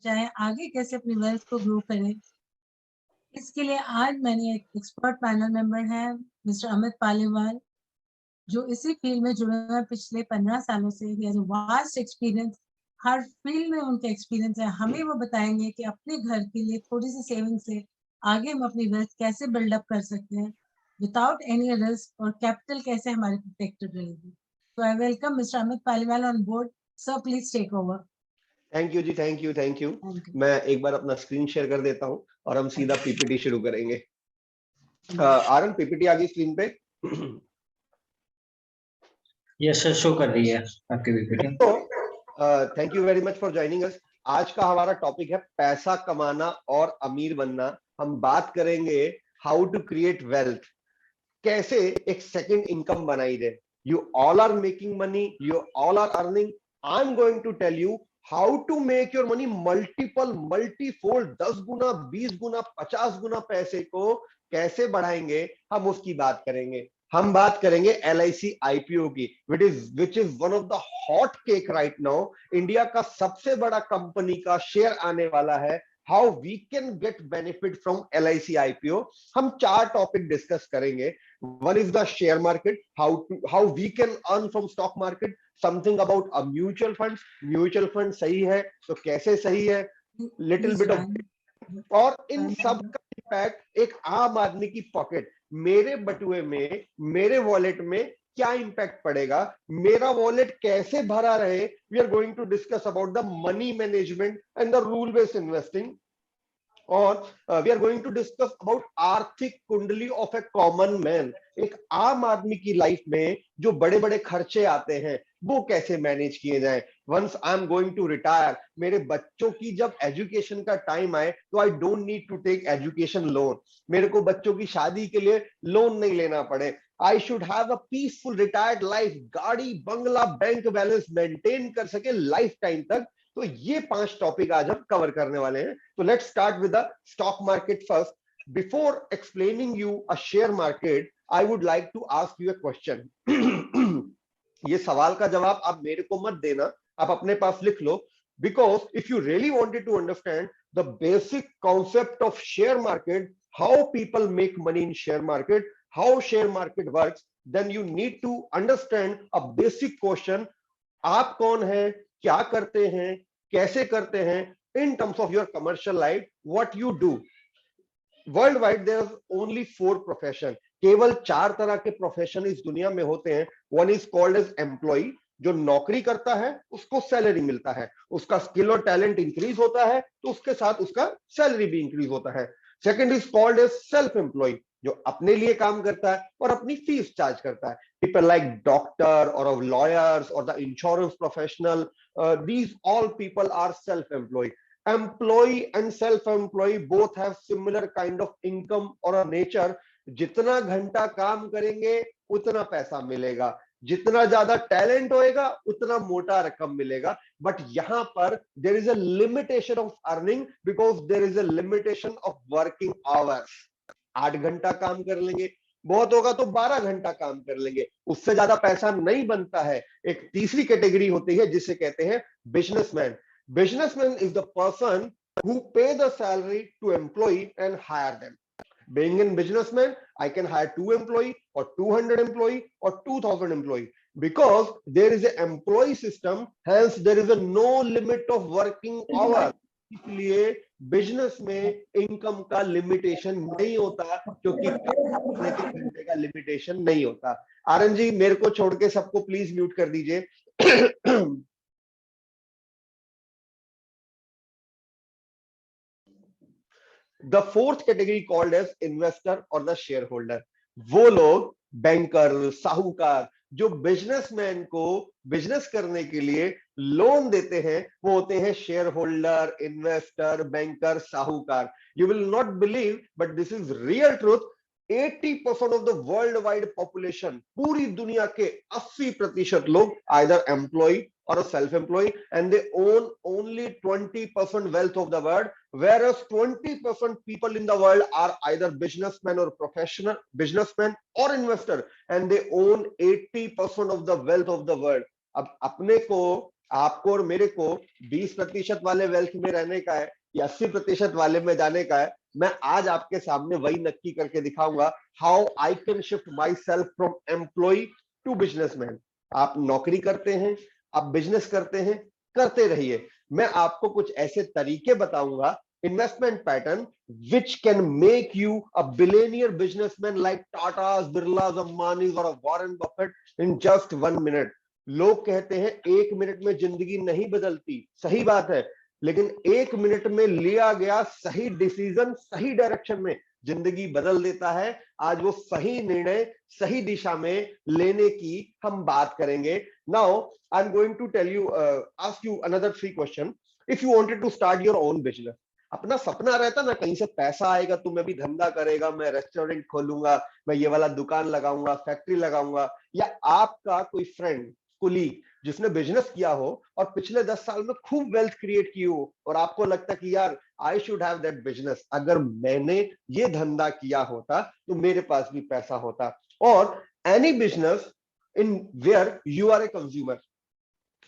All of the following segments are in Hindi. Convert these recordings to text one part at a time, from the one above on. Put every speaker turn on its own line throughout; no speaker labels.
चाहे आगे कैसे अपनी वेल्थ को ग्रो करें। इसके लिए आज मैंने एक एक्सपर्ट पैनल मेंबर है मिस्टर अमित पालीवाल, जो इसी फील्ड में जुड़े हुए हैं पिछले 15 सालों से। He has a vast experience, her field में उनका एक्सपीरियंस है। हमें वो बताएंगे कि अपने घर के लिए थोड़ी सी सेविंग से आगे हम अपनी वेल्थ कैसे बिल्डअप कर सकते हैं विदाउट एनी रिस्क, और कैपिटल कैसे हमारी प्रोटेक्टेड रहेगी। तो I welcome mister Amit Paliwal on board. Sir please take over.
Thank you ji, thank you, thank you. मैं एक बार अपना स्क्रीन शेयर कर देता हूं और हम सीधा पीपीटी शुरू करेंगे। आरन, पीपीटी आ गई स्क्रीन पे?
यस सर, शो कर रही है आपकी पीपीटी।
तो thank you very much for joining us. आज का हमारा टॉपिक है पैसा कमाना और अमीर बनना। हम बात करेंगे हाउ टू क्रिएट वेल्थ, कैसे एक सेकंड इनकम बनाई दे। You all are making money, you all are earning. I am going to tell you how to make your money multiple, multifold, 10 गुना, 20 गुना, 50 गुना पैसे को कैसे बढ़ाएंगे, हम उसकी बात करेंगे। हम बात करेंगे LIC IPO की, which is one of the hot cake right now. India का सबसे बड़ा कंपनी का शेयर आने वाला है। How we can get benefit from LIC IPO। हम 4 टॉपिक डिस्कस करेंगे। One is the share market, how we can earn from stock market, something about a mutual funds, mutual fund सही है तो कैसे सही है, little bit of, और इन सब का इम्पैक्ट एक आम आदमी की पॉकेट, मेरे बटुए में, मेरे वॉलेट में क्या इंपैक्ट पड़ेगा, मेरा वॉलेट कैसे भरा रहे। We are going to discuss about the money management and the rule based investing, और we are going to discuss about आर्थिक कुंडली ऑफ ए कॉमन मैन। एक आम आदमी की लाइफ में जो बड़े बड़े खर्चे आते हैं वो कैसे मैनेज किए जाएं। Once I am going to retire, मेरे बच्चों की जब एजुकेशन का टाइम आए तो I don't need to take education loan, मेरे को बच्चों की शादी के लिए लोन नहीं लेना पड़े। I should have a peaceful retired life, गाड़ी, बंगला, बैंक बैलेंस मेंटेन कर सके लाइफ टाइम तक। तो ये 5 टॉपिक आज हम कवर करने वाले हैं। तो let's start with the stock market first. Before explaining you a share market, I would like to ask you a question. ये सवाल का जवाब आप मेरे को मत देना, आप अपने पास लिख लो, because if you really wanted to understand the basic concept of share market, how people make money in share market, how share market works, then you need to understand a basic question: आप कौन है, क्या करते हैं, कैसे करते हैं, in terms of your commercial life, what you do. World wide there only 4 profession, केवल 4 तरह के प्रोफेशन इस दुनिया में होते हैं। One is called as employ, जो नौकरी करता है उसको सैलरी मिलता है, उसका स्किल और टैलेंट इंक्रीज होता है तो उसके साथ उसका सैलरी भी इंक्रीज होता है। Second is called as self employ, जो अपने लिए काम करता है और अपनी फीस चार्ज करता है। पीपल लाइक डॉक्टर और लॉयर्स और the insurance professional, these all people are self-employed. Employee and self-employed both have similar kind of income or a nature. जितना घंटा काम करेंगे उतना पैसा मिलेगा, जितना ज्यादा टैलेंट होएगा उतना मोटा रकम मिलेगा। बट यहां पर there is a limitation of earning, because there is a limitation of working hours. 8 घंटा काम कर लेंगे, बहुत होगा तो 12 घंटा काम कर लेंगे, उससे ज्यादा पैसा नहीं बनता है। एक तीसरी कैटेगरी होती है जिसे कहते हैं businessman. Businessman is the person who pay the salary to employ and hire them. Being in businessman, I can hire 2 employee or 200 employee or 2000 employee, because there is an employee system, hence there is a no limit of working hour. इसलिए बिजनेस में इनकम का लिमिटेशन नहीं होता, क्योंकि करने के घंटे का लिमिटेशन नहीं होता। आरएन जी, मेरे को छोड़ के सबको प्लीज म्यूट कर दीजिए। The fourth category called as investor और द शेयर होल्डर, वो लोग बैंकर, साहूकार, जो बिजनेसमैन को बिजनेस करने के लिए लोन देते हैं, वो होते हैं शेयर होल्डर, इन्वेस्टर, बैंकर, साहूकार। You will not believe but this is real truth. 80% of the world wide population, पूरी दुनिया के 80% लोग either employ or a self-employed, and they own only 20% wealth of the world, whereas 20% people in the world are either businessmen or professional businessmen or investor, and they own 80% of the wealth of the world. अब अपने को आपको और मेरे को 20% वाले वेल्थ में रहने का है या 80% वाले में जाने का है, मैं आज आपके सामने वही नक्की करके दिखाऊंगा, how I can shift myself from employ to businessman. आप नौकरी करते हैं, आप बिजनेस करते हैं, करते रहिए। मैं आपको कुछ ऐसे तरीके बताऊंगा, investment pattern which can make you a billionaire businessman like Tata's, Birla's, Ambani's or a Warren Buffett in just 1 minute। लोग कहते हैं 1 मिनट में जिंदगी नहीं बदलती, सही बात है, लेकिन 1 मिनट में लिया गया सही डिसीजन सही डायरेक्शन में जिंदगी बदल देता है। आज वो सही निर्णय सही दिशा में लेने की हम बात करेंगे। Now I am going to tell you, ask you another 3 question. If you wanted to start your own business, अपना सपना रहता ना कहीं से पैसा आएगा तो मैं भी धंधा करेगा, मैं रेस्टोरेंट खोलूंगा, मैं ये वाला दुकान लगाऊंगा, फैक्ट्री लगाऊंगा, या आपका कोई फ्रेंड कुलीग जिसने बिजनेस किया हो और पिछले 10 साल में खूब वेल्थ क्रिएट की हो और आपको लगता कि यार I should have that business, अगर मैंने ये धंधा किया होता तो मेरे पास भी पैसा होता। और any business in where you are a consumer,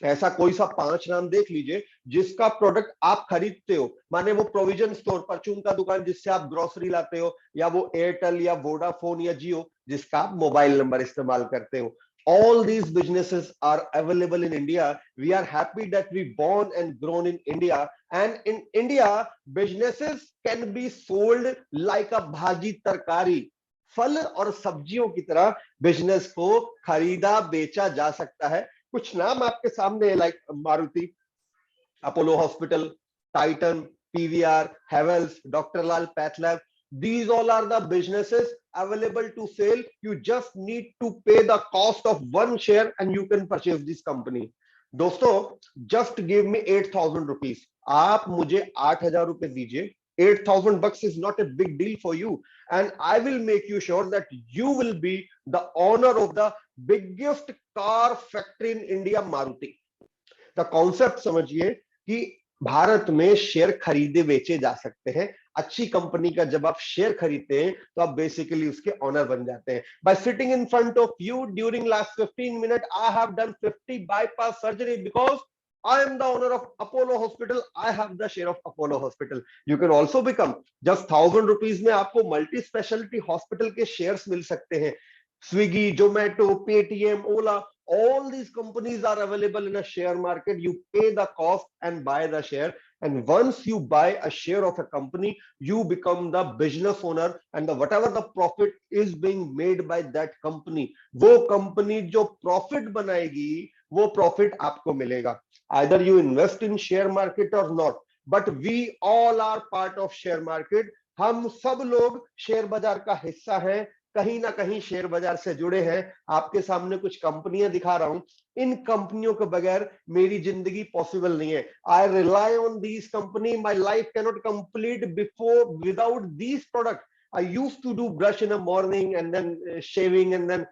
ऐसा कोई सा 5 नाम देख लीजिए जिसका प्रोडक्ट आप खरीदते हो, माने वो प्रोविजन स्टोर, परचून का दुकान जिससे आप ग्रोसरी लाते हो, या वो एयरटेल या वोडाफोन या जियो जिसका आप मोबाइल नंबर इस्तेमाल करते हो। All these businesses are available in India. We are happy that we born and grown in India, and in India businesses can be sold like a bhaji tarkari। फल और सब्जियों की तरह बिजनेस को खरीदा बेचा जा सकता है। कुछ नाम आपके सामने है, like Maruti, Apollo hospital, Titan, PVR, Havells, doctor Lal path lab. These all are the businesses available to sell. You just need to pay the cost of 1 share and you can purchase this company. दोस्तों, just give me 8,000 rupees. आप मुझे 8,000 रुपए दीजिए। 8,000 bucks is not a big deal for you, and I will make you sure that you will be the owner of the biggest car factory in India, Maruti। The concept समझिए कि भारत में शेयर खरीदे बेचे जा सकते हैं। अच्छी कंपनी का जब आप शेयर खरीदते हैं तो आप बेसिकली उसके ऑनर बन जाते हैं। Bye sitting in front of you during last 15 minute, I have done 50 bypass surgery because I am the owner of Apollo Hospital. I have the share of Apollo Hospital. You can also become, just 1,000 rupees में आपको मल्टी स्पेशलिटी हॉस्पिटल के शेयर्स मिल सकते हैं। Swiggy, Zomato, Paytm, Ola, all these companies are available in a share market. You pay the cost and buy the share, and once you buy a share of a company, you become the business owner, and whatever the profit is being made by that company, वो company जो profit बनाएगी वो profit आपको मिलेगा। Either you invest in share market or not, but we all are part of share market। हम सब लोग शेयर बाजार का हिस्सा हैं, कहीं ना कहीं शेयर बाजार से जुड़े हैं। आपके सामने कुछ कंपनियां दिखा रहा हूं, इन कंपनियों के बगैर मेरी जिंदगी पॉसिबल नहीं है। I rely on these company, my life can not complete before without these product. I used to do brush in a morning and then shaving and then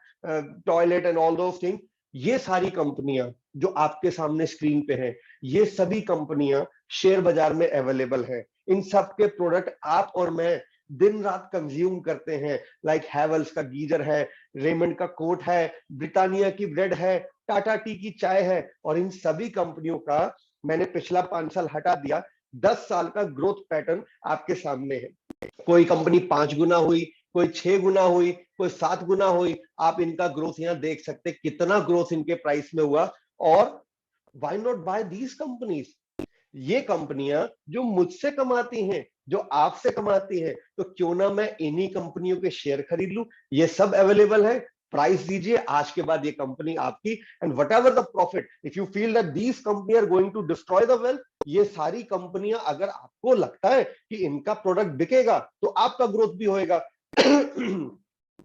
toilet and all those thing. ये सारी कंपनियां जो आपके सामने स्क्रीन पे हैं, ये सभी कंपनियां शेयर बाजार में अवेलेबल है। इन सब के प्रोडक्ट आप और मैं दिन रात कंज्यूम करते हैं। लाइक हैवेल्स का गीजर है, रेमंड का कोट है, ब्रिटानिया की ब्रेड है, टाटा टी की चाय है, और इन सभी कंपनियों का मैंने पिछला 5 साल हटा दिया, 10 साल का ग्रोथ पैटर्न आपके सामने है। कोई कंपनी 5 गुना हुई, कोई 6 गुना हुई, कोई 7 गुना हुई। आप इनका ग्रोथ यहाँ देख सकते, कितना ग्रोथ इनके प्राइस में हुआ। और why not buy these companies? ये कंपनियां जो मुझसे कमाती हैं, जो आपसे कमाती हैं, तो क्यों ना मैं इन्हीं कंपनियों के शेयर खरीद लूं। ये सब अवेलेबल है, प्राइस दीजिए, आज के बाद ये कंपनी आपकी। And whatever the profit, if you feel that these company are going to destroy the wealth, ये सारी कंपनियां अगर आपको लगता है कि इनका प्रोडक्ट बिकेगा तो आपका ग्रोथ भी होएगा।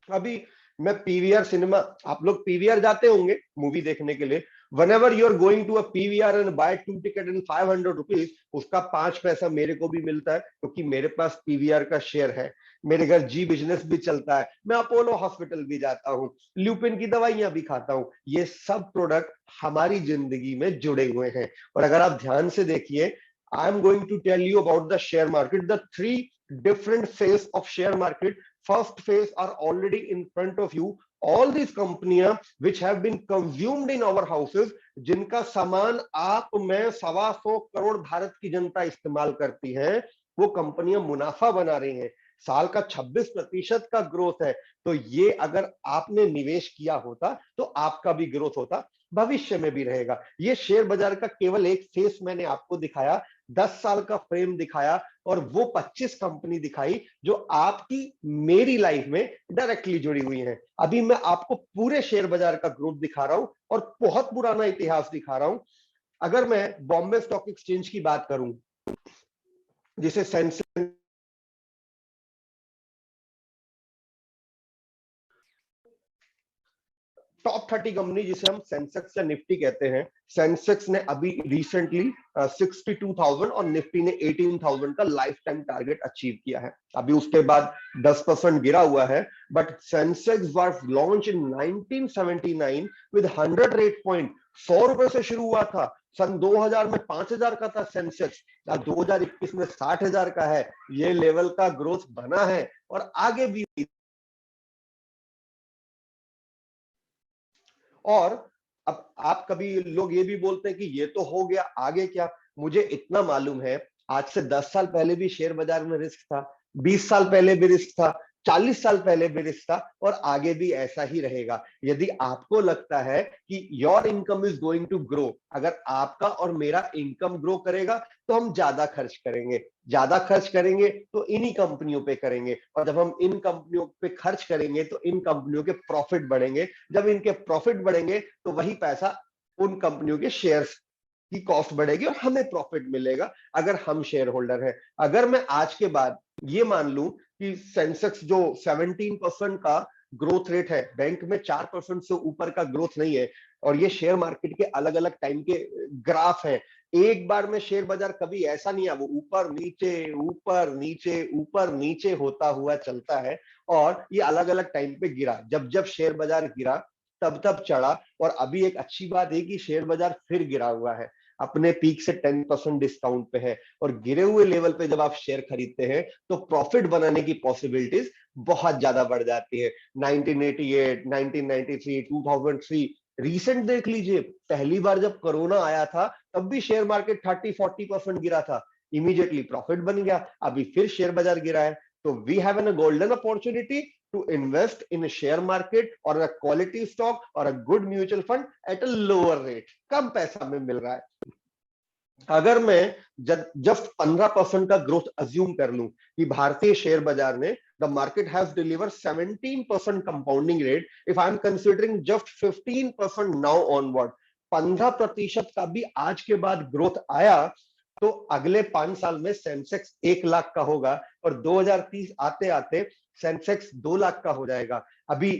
अभी मैं पीवीआर सिनेमा, आप लोग पीवीआर जाते होंगे मूवी देखने के लिए। Whenever you are going to a PVR and buy 2 ticket in 500 rupees, उसका 5 पैसा मेरे को भी मिलता है, क्योंकि मेरे पास पीवीआर का शेयर है। मेरे घर जी बिजनेस भी चलता है, मैं अपोलो हॉस्पिटल भी जाता हूँ, ल्यूपिन की दवाइयां भी खाता हूँ। ये सब प्रोडक्ट हमारी जिंदगी में जुड़े हुए हैं। और अगर आप ध्यान से देखिए, I am going to tell you about the share market, the 3 different phase of share market. First phase are already in front of you, all these कंपनियां which have been consumed in our houses, जिनका सामान आप मैं 125 करोड़ भारत की जनता इस्तेमाल करती है, वो कंपनियां मुनाफा बना रही हैं, साल का 26% का ग्रोथ है। तो ये अगर आपने निवेश किया होता तो आपका भी ग्रोथ होता, भविष्य में भी रहेगा। ये शेयर बाजार का केवल एक फेस मैंने आपको दिखाया, 10 साल का फ्रेम दिखाया, और वो 25 कंपनी दिखाई जो आपकी मेरी लाइफ में डायरेक्टली जुड़ी हुई हैं। अभी मैं आपको पूरे शेयर बाजार का ग्रोथ दिखा रहा हूं और बहुत पुराना इतिहास दिखा रहा हूं। अगर मैं बॉम्बे स्टॉक एक्सचेंज की बात करूं, जिसे सेंसेक्स टॉप 30 कंपनी, जिसे हम सेंसेक्स या निफ्टी कहते हैं, सेंसेक्स ने अभी रिसेंटली 62,000 और निफ्टी ने 18,000 का लाइफ टाइम टारगेट अचीव किया है। अभी उसके बाद 10% गिरा हुआ है, but Sensex was launch in 1979 with 100 rate point. 100 रुपए से शुरू हुआ था, सन 2000 में 5,000 का था सेंसेक्स, 2021 में 60,000 का है। ये लेवल का ग्रोथ बना है और आगे भी। और अब आप कभी लोग ये भी बोलते हैं कि ये तो हो गया, आगे क्या? मुझे इतना मालूम है, आज से 10 साल पहले भी शेयर बाजार में रिस्क था, 20 साल पहले भी रिस्क था, 40 साल पहले भी रिस्क था, और आगे भी ऐसा ही रहेगा। यदि आपको लगता है कि your income is going to grow, अगर आपका और मेरा इनकम ग्रो करेगा तो हम ज्यादा खर्च करेंगे, ज्यादा खर्च करेंगे तो इन्हीं कंपनियों पे करेंगे, और जब हम इन कंपनियों पे खर्च करेंगे तो इन कंपनियों के प्रॉफिट बढ़ेंगे, जब इनके प्रॉफिट बढ़ेंगे तो वही पैसा उन कंपनियों के शेयर्स की कॉस्ट बढ़ेगी और हमें प्रॉफिट मिलेगा अगर हम शेयर होल्डर हैं। अगर मैं आज के बाद ये मान लूं कि सेंसेक्स जो 17% का ग्रोथ रेट है, बैंक में 4% से ऊपर का ग्रोथ नहीं है, और ये शेयर मार्केट के अलग अलग टाइम के ग्राफ हैं, एक बार में शेयर बाजार कभी ऐसा नहीं है, वो ऊपर नीचे ऊपर नीचे ऊपर नीचे होता हुआ चलता है, और ये अलग अलग टाइम पे गिरा। जब जब शेयर बाजार गिरा तब तब चढ़ा, और अभी एक अच्छी बात है कि शेयर बाजार फिर गिरा हुआ है, अपने पीक से 10% डिस्काउंट पे है, और गिरे हुए लेवल पे जब आप शेयर खरीदते हैं तो प्रॉफिट बनाने की पॉसिबिलिटीज बहुत ज्यादा बढ़ जाती है। 1988, 1993, 2003 रिसेंट देख लीजिए, पहली बार जब कोरोना आया था तब भी शेयर मार्केट 30-40% गिरा था, इमीडिएटली प्रॉफिट बन गया, अभी फिर शेयर बाजार गिरा है। तो we have an golden opportunity to invest in a share market or a quality stock or a good mutual fund at a lower rate, कम पैसा में मिल रहा है। अगर मैं जस्ट 15% का ग्रोथ अज्यूम कर लूं कि भारतीय शेयर बाजार ने the market has deliver 17% compounding rate, if I am considering just 15% now onward, 15% का भी आज के बाद ग्रोथ आया, तो अगले 5 साल में सेंसेक्स 1 लाख का होगा, और 2030 आते आते सेंसेक्स 2 लाख का हो जाएगा। अभी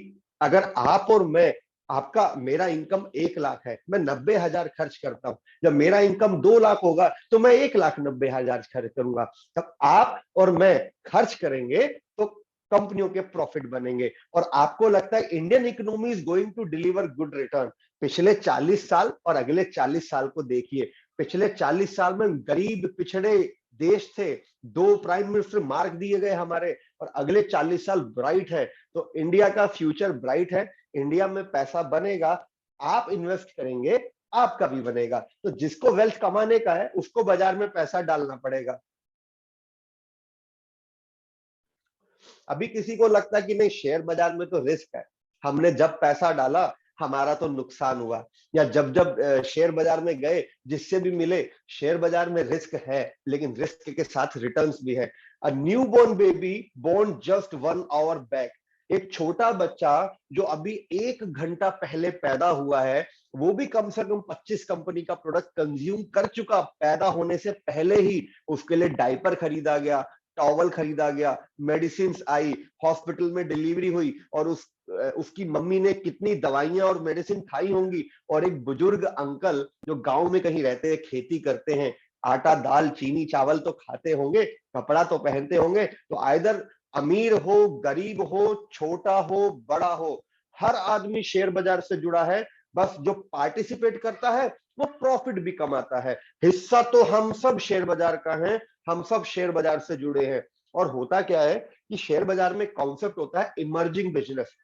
अगर आप और मैं, आपका मेरा इनकम 1 लाख है, मैं 90,000 खर्च करता हूं, जब मेरा इनकम 2 लाख होगा तो मैं 1,90,000 खर्च करूंगा। तब आप और मैं खर्च करेंगे तो कंपनियों के प्रॉफिट बनेंगे, और आपको लगता है Indian economy is going to deliver good return. पिछले 40 साल और अगले 40 साल को देखिए, पिछले 40 साल में गरीब पिछड़े देश थे, 2 प्राइम मिनिस्टर मार्क दिए गए हमारे, और अगले 40 साल ब्राइट है। तो इंडिया का फ्यूचर ब्राइट है, इंडिया में पैसा बनेगा, आप इन्वेस्ट करेंगे आपका भी बनेगा। तो जिसको वेल्थ कमाने का है उसको बाजार में पैसा डालना पड़ेगा। अभी किसी को लगता है कि नहीं शेयर बाजार में तो रिस्क है, हमने जब पैसा डाला हमारा तो नुकसान हुआ, या जब जब शेयर बाजार में गए जिससे भी मिले, शेयर बाजार में रिस्क है लेकिन रिस्क के साथ रिटर्न्स भी है। A newborn baby born just 1 hour back, एक छोटा बच्चा जो अभी 1 घंटा पहले पैदा हुआ है, वो भी कम से कम 25 कंपनी का प्रोडक्ट कंज्यूम कर चुका। पैदा होने से पहले ही उसके लिए डायपर खरीदा गया, टॉवल खरीदा गया, मेडिसिन आई, हॉस्पिटल में डिलीवरी हुई, और उसकी मम्मी ने कितनी दवाइयां और मेडिसिन खाई होंगी। और एक बुजुर्ग अंकल जो गांव में कहीं रहते हैं, खेती करते हैं, आटा दाल चीनी चावल तो खाते होंगे, कपड़ा तो पहनते होंगे। तो आइदर अमीर हो गरीब हो छोटा हो बड़ा हो, हर आदमी शेयर बाजार से जुड़ा है। बस जो पार्टिसिपेट करता है वो प्रॉफिट भी कमाता है। हिस्सा तो हम सब शेयर बाजार का है, हम सब शेयर बाजार से जुड़े हैं। और होता क्या है कि शेयर बाजार में कॉन्सेप्ट होता है इमर्जिंग बिजनेस।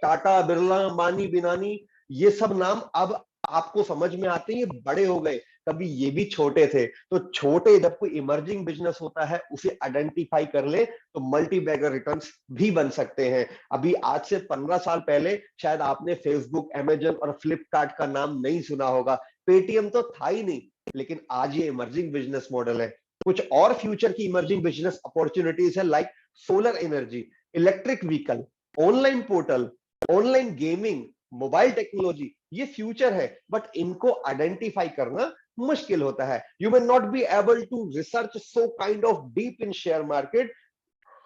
टाटा, बिरला, अंबानी, बिनानी, ये सब नाम अब आपको समझ में आते हैं, ये बड़े हो गए, कभी ये भी छोटे थे। तो छोटे, जब कोई इमर्जिंग बिजनेस होता है उसे आइडेंटिफाई कर ले तो मल्टी बैगर रिटर्न्स भी बन सकते हैं। अभी आज से 15 साल पहले शायद आपने फेसबुक, अमेजन और फ्लिपकार्ट का नाम नहीं सुना होगा, पेटीएम तो था ही नहीं, लेकिन आज ये इमर्जिंग बिजनेस मॉडल है। कुछ और फ्यूचर की इमर्जिंग बिजनेस अपॉर्चुनिटीज है, like solar energy, electric vehicle, online portal, online gaming, mobile technology, ये फ्यूचर है, बट इनको आइडेंटिफाई करना मुश्किल होता है। You may not be able to research so kind of deep in share market,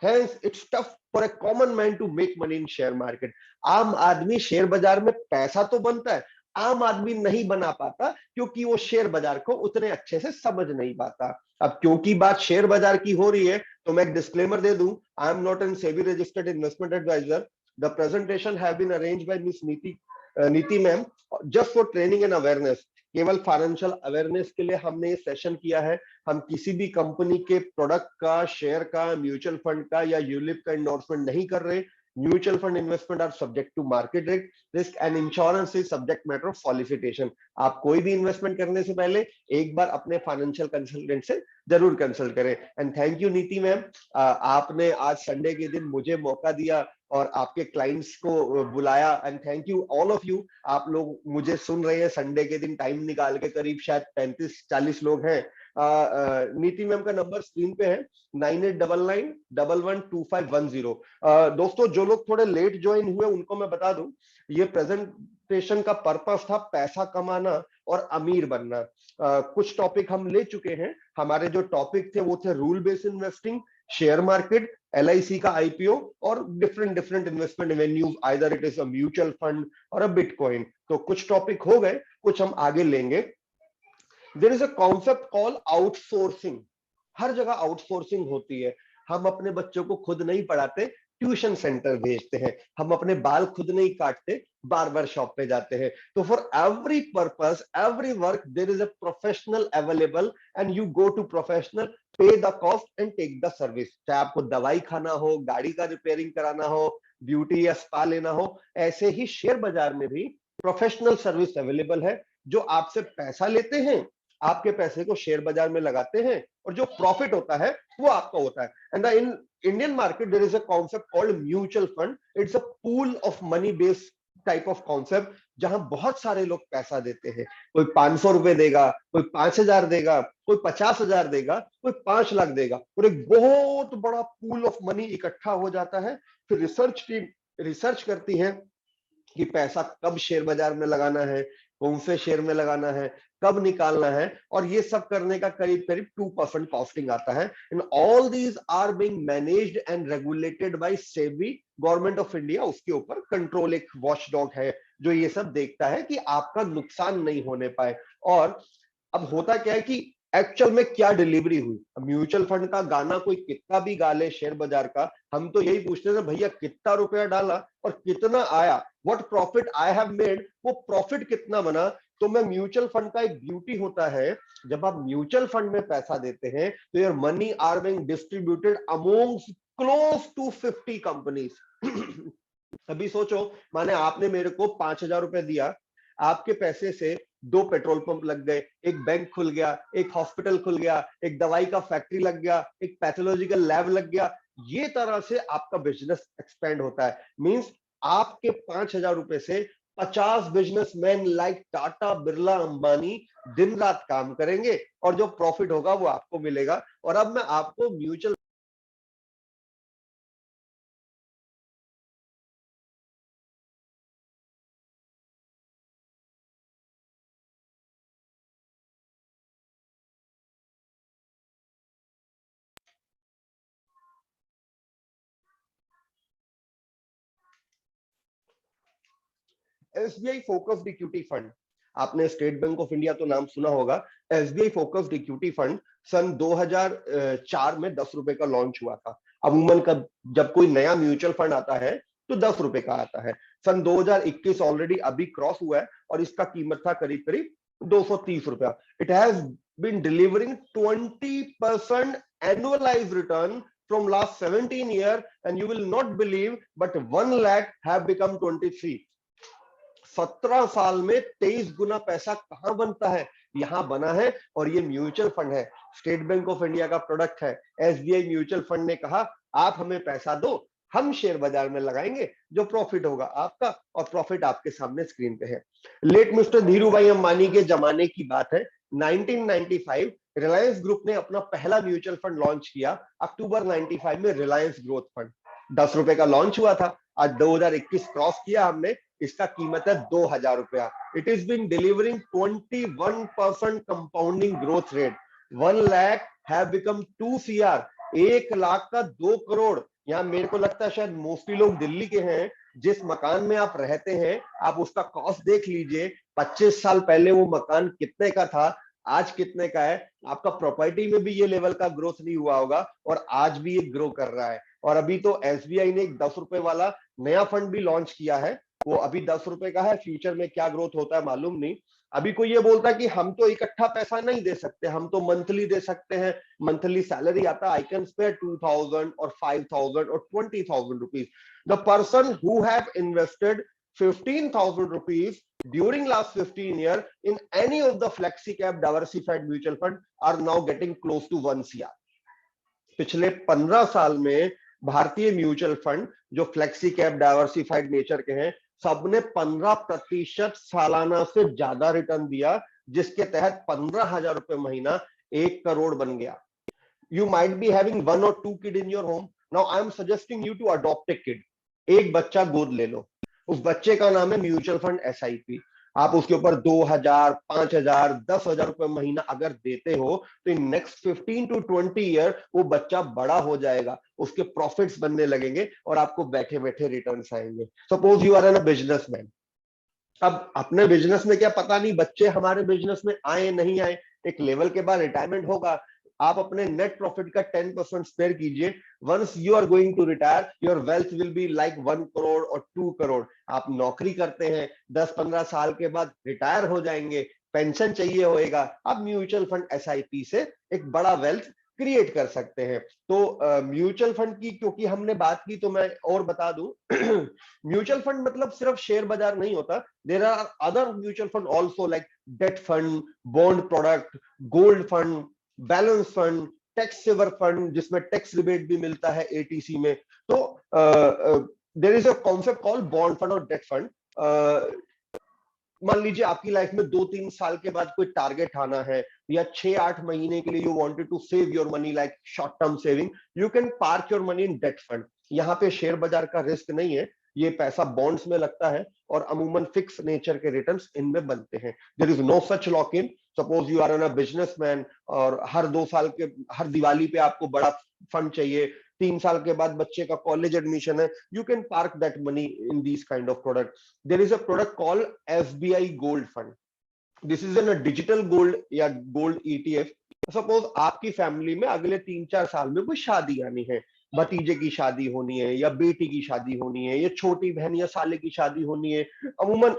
hence it's tough for a common man to make money in share market। आम आदमी शेयर बाजार में पैसा तो बनता है, आम आदमी नहीं बना पाता क्योंकि वो शेयर बाजार को उतने अच्छे से समझ नहीं पाता। अब क्योंकि बात शेयर बाजार की हो रही है तो मैं एक डिस्क्लेमर दे दूं, I am not an SEBI registered investment adviser. The presentation have been arranged by miss Niti ma'am just for training and awareness. केवल फाइनेंशियल अवेयरनेस के लिए हमने ये सेशन किया है। हम किसी भी कंपनी के प्रोडक्ट का, शेयर का, म्यूचुअल फंड का या यूलिप का एंडोर्समेंट नहीं कर रहे। Mutual fund investment are subject to market risk and insurance is subject matter of solicitation. आप कोई भी इन्वेस्टमेंट करने से पहले एक बार अपने फाइनेंशियल कंसल्टेंट से जरूर कंसल्ट करें। And thank you Niti ma'am, आपने आज संडे के दिन मुझे मौका दिया और आपके क्लाइंट्स को बुलाया। And thank you all of you, आप लोग मुझे सुन रहे हैं संडे के दिन टाइम निकाल के, करीब शायद 35-40 लोग हैं। नीति मैम का नंबर स्क्रीन पे है 9899112510। दोस्तों जो लोग थोड़े लेट ज्वाइन हुए उनको मैं बता दूं, ये प्रेजेंटेशन का पर्पस था पैसा कमाना और अमीर बनना। कुछ टॉपिक हम ले चुके हैं। हमारे जो टॉपिक थे वो थे rule based investing, share market, LIC का IPO और different investment venues, either it is a mutual fund और अ बिटकॉइन। तो कुछ टॉपिक हो गए, कुछ हम आगे लेंगे। There is a concept called outsourcing. हर जगह आउटसोर्सिंग होती है। हम अपने बच्चों को खुद नहीं पढ़ाते, ट्यूशन सेंटर भेजते हैं। हम अपने बाल खुद नहीं काटते, बार्बर शॉप पे जाते हैं। तो for every purpose, every work, there is a professional available and you go to professional, pay the cost and take the service. चाहे आपको दवाई खाना हो, गाड़ी का रिपेयरिंग कराना हो, ब्यूटी या स्पा लेना हो, ऐसे ही शेयर बाजार में भी प्रोफेशनल सर्विस अवेलेबल है जो आपसे पैसा लेते हैं, आपके पैसे को शेयर बाजार में लगाते हैं और जो प्रॉफिट होता है वो आपका होता है। And in Indian market there is a concept called mutual fund. It's a pool of money based type of concept जहां बहुत सारे लोग पैसा देते हैं। कोई 500 रुपए देगा, कोई 5000 देगा, कोई 50,000 देगा, कोई 5 लाख देगा और एक बहुत बड़ा पूल ऑफ मनी इकट्ठा हो जाता है। फिर रिसर्च टीम रिसर्च करती है कि पैसा कब शेयर बाजार में लगाना है, कौन से शेयर में लगाना है, कब निकालना है, और ये सब करने का करीब करीब 2% कॉस्टिंग आता है। And all these are being managed and regulated by SEBI, government of India. उसके ऊपर कंट्रोल एक वॉचडॉग है जो ये सब देखता है कि आपका नुकसान नहीं होने पाए। और अब होता क्या है कि एक्चुअल में क्या डिलीवरी हुई। म्यूचुअल फंड का गाना कोई कितना भी गा ले शेयर बाजार का, हम तो यही पूछते थे भैया कितना रुपया डाला और कितना आया, what profit I have made, वो प्रॉफिट कितना बना। तो मैं म्यूचुअल फंड का एक ब्यूटी होता है, जब आप म्यूचुअल फंड में पैसा देते हैं तो your money are being distributed amongst close to 50 companies. अभी सोचो, माने आपने मेरे को 5,000 रुपए दिया, आपके पैसे से 2 पेट्रोल पंप लग गए, एक बैंक खुल गया, एक हॉस्पिटल खुल गया, एक दवाई का फैक्ट्री लग गया, एक पैथोलॉजिकल लैब लग गया। ये तरह से आपका बिजनेस एक्सपेंड होता है। मींस आपके 5,000 रुपए से 50 बिजनेसमैन लाइक टाटा, बिरला, अंबानी दिन रात काम करेंगे और जो प्रॉफिट होगा वो आपको मिलेगा। और अब मैं आपको mutual SBI focused equity fund, आपने स्टेट बैंक ऑफ इंडिया तो नाम सुना होगा। SBI फोकस्ड इक्विटी फंड सन 2004 में 10 रुपए का लॉन्च हुआ था। अमूमन जब कोई नया म्यूचुअल फंड आता है तो 10 रुपए का आता है। सन 2021 ऑलरेडी अभी क्रॉस हुआ है और इसका कीमत था करीब करीब 230 रुपया। It has been delivering 20% annualised return from last 17 years, and you will not believe, but 1 lakh have become 23. 17 साल में 23 गुना पैसा कहां बनता है? यहां बना है, और ये म्यूचुअल फंड है, स्टेट बैंक ऑफ इंडिया का प्रोडक्ट है। एसबीआई म्यूचुअल फंड ने कहा आप हमें पैसा दो, हम शेयर बाजार में लगाएंगे, जो प्रॉफिट होगा आपका, और प्रॉफिट आपके सामने स्क्रीन पे है। लेट मिस्टर धीरू भाई अंबानी के जमाने की बात है, 1995 रिलायंस ग्रुप ने अपना पहला म्यूचुअल फंड लॉन्च किया। अक्टूबर 95 में रिलायंस ग्रोथ फंड 10 रुपए का लॉन्च हुआ था। आज 2021 क्रॉस किया हमने, इसका कीमत है 2000 रुपया। It is been delivering 21% compounding growth rate. 1 lakh have become 2 CR, 1 lakh का 2 करोड़। यहाँ मेरे को लगता है शायद मोस्टली लोग दिल्ली के हैं। जिस मकान में आप रहते हैं, आप उसका कॉस्ट देख लीजिए। 25 साल पहले वो मकान कितने का था, आज कितने का है। आपका प्रॉपर्टी में भी ये लेवल का ग्रोथ नहीं हुआ होगा, और आज भी ये ग्रो कर रहा है। और अभी तो एसबीआई ने एक 10 रुपए वाला नया फंड भी लॉन्च किया है, वो अभी 10 रुपए का है। फ्यूचर में क्या ग्रोथ होता है मालूम नहीं। अभी कोई ये बोलता है कि हम तो इकट्ठा पैसा नहीं दे सकते, हम तो मंथली दे सकते हैं। मंथली सैलरी आता है, आई कैन स्पेयर 2000 और 5000 और 20,000 rupees. The person who have invested 15,000 rupees during last 15 years in any of the flexi cap diversified mutual fund are now getting close to 1 CR. पिछले 15 साल में भारतीय म्यूचुअल फंड जो फ्लेक्सी कैप डाइवर्सिफाइड नेचर के हैं, सबने 15% सालाना से ज्यादा रिटर्न दिया, जिसके तहत 15,000 रुपए महीना 1 करोड़ बन गया। You might be having 1 or 2 kid in your home. Now I am suggesting you to adopt a kid. एक बच्चा गोद ले लो, उस बच्चे का नाम है म्यूचुअल फंड एसआईपी। आप उसके ऊपर 2000, 5000, 10,000 रुपए महीना अगर देते हो, तो इन नेक्स्ट 15 to 20 ईयर वो बच्चा बड़ा हो जाएगा, उसके प्रॉफिट्स बनने लगेंगे, और आपको बैठे बैठे रिटर्न्स आएंगे। Suppose you are an a businessman. अब अपने बिजनेस में क्या पता नहीं बच्चे हमारे बिजनेस में आए नहीं आए, एक लेवल के बाद रिटायरमेंट होगा। आप अपने नेट प्रॉफिट का 10% स्पेयर कीजिए। Once you are going to retire, your wealth will be like 1 crore और 2 करोड़। आप नौकरी करते हैं, 10-15 साल के बाद रिटायर हो जाएंगे, पेंशन चाहिए होएगा, आप म्यूचुअल फंड एसआईपी से एक बड़ा वेल्थ क्रिएट कर सकते हैं। तो म्यूचुअल फंड की क्योंकि हमने बात की, तो मैं और बता दूं म्यूचुअल फंड मतलब सिर्फ शेयर बाजार नहीं होता। There are other mutual fund also like debt fund, bond product, gold fund, balance fund, tax saver fund, जिसमें टैक्स रिबेट भी मिलता है एटीसी में। तो there is a concept called bond fund और डेट फंड। मान लीजिए आपकी लाइफ में 2-3 साल के बाद कोई टारगेट आना है, या 6-8 महीने के लिए you wanted to save your money like short term saving, you can park your money in debt fund. यहाँ पे शेयर बाजार का रिस्क नहीं है, ये पैसा बॉन्ड्स में लगता है, और अमूमन फिक्स नेचर के रिटर्न्स इनमें बनते हैं। There is no such lock in. Suppose you are an a businessman, और हर 2 साल के हर दिवाली पे आपको बड़ा फंड चाहिए, 3 साल के बाद बच्चे का कॉलेज एडमिशन है, you can park that money in these kind of product. There is a product called SBI gold fund. This is an digital gold या गोल्ड ईटीएफ। सपोज आपकी फैमिली में अगले 3-4 साल में कोई शादी आनी है, भतीजे की शादी होनी है, या बेटी की शादी होनी है, या छोटी बहन या साले की शादी होनी है। अमूमन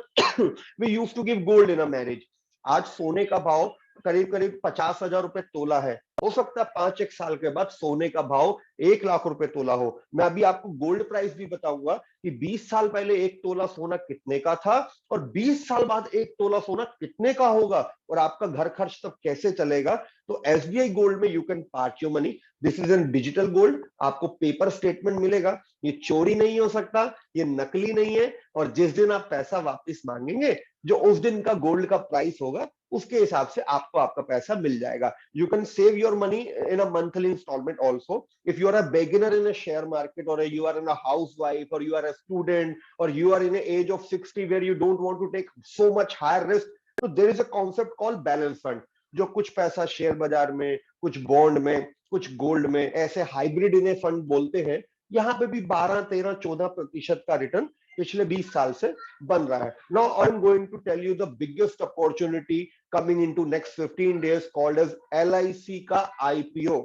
we used to give gold in a marriage. आज सोने का भाव करीब करीब 50,000 रुपए तोला है। हो सकता है 5-1 साल के बाद सोने का भाव 1 लाख रुपए तोला हो। मैं अभी आपको गोल्ड प्राइस भी बताऊंगा कि 20 साल पहले 1 तोला सोना कितने का था, और 20 साल बाद 1 तोला सोना कितने का होगा, और आपका घर खर्च तब कैसे चलेगा। तो एसबीआई गोल्ड में you can park your money. This is an digital gold. आपको पेपर स्टेटमेंट मिलेगा, ये चोरी नहीं हो सकता, ये नकली नहीं है, और जिस दिन आप पैसा वापस मांगेंगे, जो उस दिन का गोल्ड का प्राइस होगा, उसके हिसाब से आपको आपका पैसा मिल जाएगा। You can save your money in a monthly instalment also. If you are a beginner in a share market, और you are in a house wife, और यू आर अ स्टूडेंट, और you are in a age of 60 where you don't want to take so much higher risk, तो there is a concept called balance fund, जो कुछ पैसा शेयर बाजार में, कुछ बॉन्ड में, कुछ गोल्ड में, ऐसे हाइब्रिड इन्हें फंड बोलते हैं। यहाँ पे भी 12, 13, 14% का रिटर्न पिछले 20 साल से बन रहा है। Now I am going to tell you the biggest opportunity coming into next 15 days called as LIC का आईपीओ।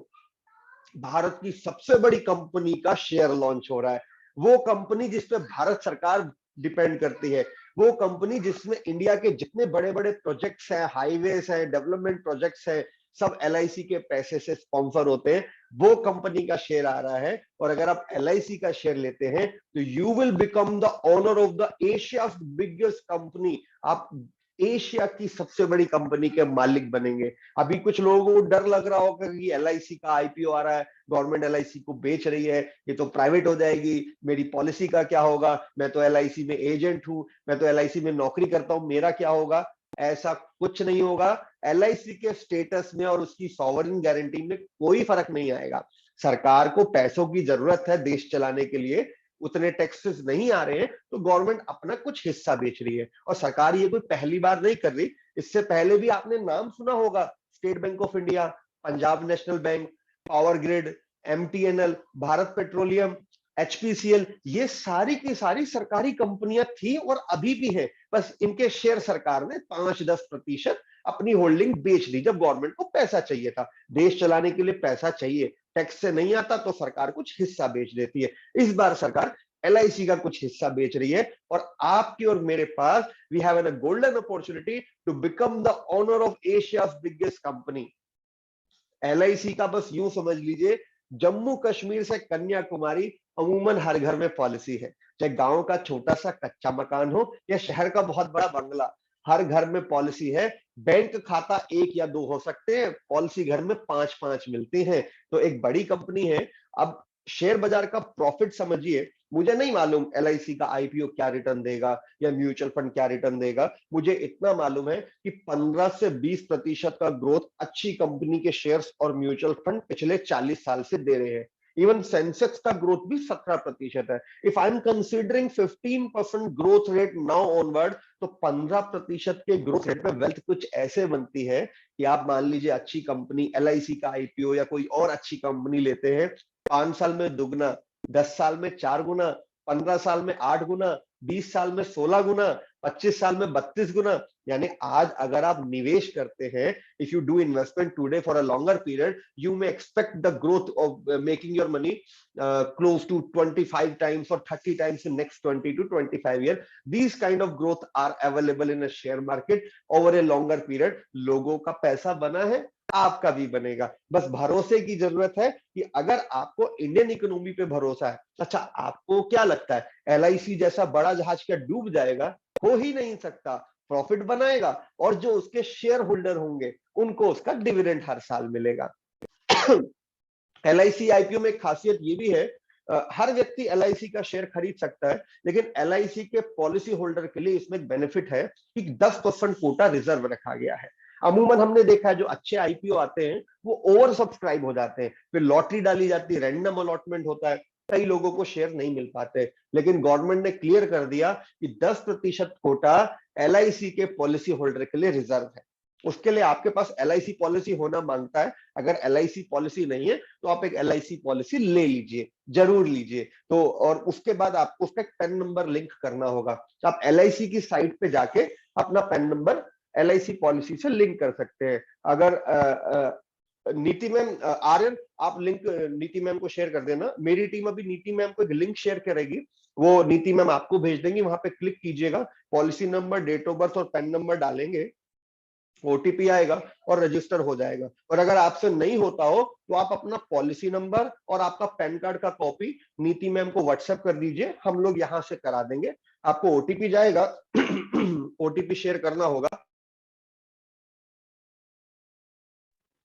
भारत की सबसे बड़ी कंपनी का शेयर लॉन्च हो रहा है। वो कंपनी जिसपे भारत सरकार डिपेंड करती है, वो कंपनी जिसमें इंडिया के जितने बड़े बड़े प्रोजेक्ट्स हैं, हाईवेज हैं, डेवलपमेंट प्रोजेक्ट्स हैं, सब LIC के पैसे से स्पॉन्सर होते हैं, वो कंपनी का शेयर आ रहा है। और अगर आप LIC का शेयर लेते हैं तो you will become the owner of the Asia's biggest company. आप एशिया की सबसे बड़ी कंपनी के मालिक बनेंगे। अभी कुछ लोगों को डर लग रहा होगा कि LIC का IPO आ रहा है, गवर्नमेंट LIC को बेच रही है, ये तो प्राइवेट हो जाएगी, मेरी पॉलिसी का क्या होगा, मैं तो LIC में एजेंट हूं, मैं तो LIC में नौकरी करता हूं, मेरा क्या होगा। ऐसा कुछ नहीं होगा। LIC के स्टेटस में और उसकी सॉवरेन गारंटी में कोई फर्क नहीं आएगा। सरकार को पैसों की जरूरत है देश चलाने के लिए, उतने टैक्सेस नहीं आ रहे हैं तो गवर्नमेंट अपना कुछ हिस्सा बेच रही है। और सरकार ये कोई पहली बार नहीं कर रही, इससे पहले भी आपने नाम सुना होगा, state bank of India, Punjab national bank, power grid, MTNL, Bharat petroleum, HPCL, ये सारी की सारी सरकारी कंपनियां थी और अभी भी हैं। बस इनके शेयर सरकार ने 5-10% अपनी होल्डिंग बेच दी जब गवर्नमेंट को पैसा चाहिए था। देश चलाने के लिए पैसा चाहिए, टैक्स से नहीं आता तो सरकार कुछ हिस्सा बेच देती है। इस बार सरकार LIC का कुछ हिस्सा बेच रही है और आपकी और मेरे पास we have an golden opportunity to become the owner of Asia's biggest company. LIC का बस यूं समझ लीजिए, जम्मू कश्मीर से कन्याकुमारी अमूमन हर घर में पॉलिसी है। चाहे गांव का छोटा सा कच्चा मकान हो या शहर का बहुत बड़ा बंगला, हर घर में पॉलिसी है। बैंक खाता 1 या 2 हो सकते हैं, पॉलिसी घर में 5-5 मिलती हैं। तो एक बड़ी कंपनी है। अब शेयर बाजार का प्रॉफिट समझिए, मुझे नहीं मालूम LIC का IPO क्या रिटर्न देगा या म्यूचुअल फंड क्या रिटर्न देगा। मुझे इतना मालूम है कि 15 से 20% का ग्रोथ अच्छी कंपनी के शेयर्स और म्यूचुअल फंड पिछले 40 साल से दे रहे हैं। इवन सेंसेक्स का ग्रोथ भी 17% है। If I am considering 15% growth rate now onward, तो 15% के ग्रोथ रेट में वेल्थ कुछ ऐसे बनती है कि आप मान लीजिए अच्छी कंपनी LIC का IPO या कोई और अच्छी कंपनी लेते हैं, 5 साल में दुगना, 10 साल में 4 गुना, 15 साल में 8 गुना, 20 साल में 16 गुना, 25 साल में 32 गुना। यानी आज अगर आप निवेश करते हैं, if you do investment today for a longer period, you may expect the growth of making your money close to 25 times or 30 times in next 20 to 25 years. These kind of growth are available in a share market over a longer period. लोगों का पैसा बना है, आपका भी बनेगा। बस भरोसे की जरूरत है कि अगर आपको इंडियन इकोनॉमी पे भरोसा है। अच्छा, आपको क्या लगता है LIC जैसा बड़ा जहाज क्या डूब जाएगा? हो ही नहीं सकता। प्रॉफिट बनाएगा और जो उसके शेयर होल्डर होंगे उनको उसका डिविडेंड हर साल मिलेगा। LIC IPO में एक खासियत ये भी है, हर व्यक्ति LIC का शेयर खरीद सकता है, लेकिन LIC के पॉलिसी होल्डर के लिए इसमें एक बेनिफिट है कि 10% कोटा रिजर्व रखा गया है। अमूमन हमने देखा है जो अच्छे IPO आते हैं वो ओवर सब्सक्राइब हो जाते हैं, फिर लॉटरी डाली जाती है, रैंडम अलॉटमेंट होता है, कई लोगों को शेयर नहीं मिल पाते। लेकिन गवर्नमेंट ने क्लियर कर दिया कि 10% कोटा LIC के पॉलिसी होल्डर के लिए रिजर्व है। उसके लिए आपके पास LIC पॉलिसी होना मांगता है। अगर LIC पॉलिसी नहीं है तो आप एक LIC पॉलिसी ले लीजिए, जरूर लीजिए। तो और उसके बाद आपको उसका एक पैन नंबर लिंक करना होगा। तो आप LIC की साइट पे जाके अपना पैन नंबर LIC पॉलिसी से लिंक कर सकते हैं। अगर नीति मैम, आर्यन आप लिंक नीति मैम को शेयर कर देना। मेरी टीम अभी नीति मैम को एक लिंक शेयर करेगी, वो नीति मैम आपको भेज देंगी, वहां पे क्लिक कीजिएगा, policy number, date of birth और पैन नंबर डालेंगे, OTP आएगा और रजिस्टर हो जाएगा। और अगर आपसे नहीं होता हो तो आप अपना पॉलिसी नंबर और आपका पैन कार्ड का कॉपी नीति मैम को व्हाट्सएप कर दीजिए, हम लोग यहां से करा देंगे। आपको OTP जाएगा, OTP शेयर करना होगा।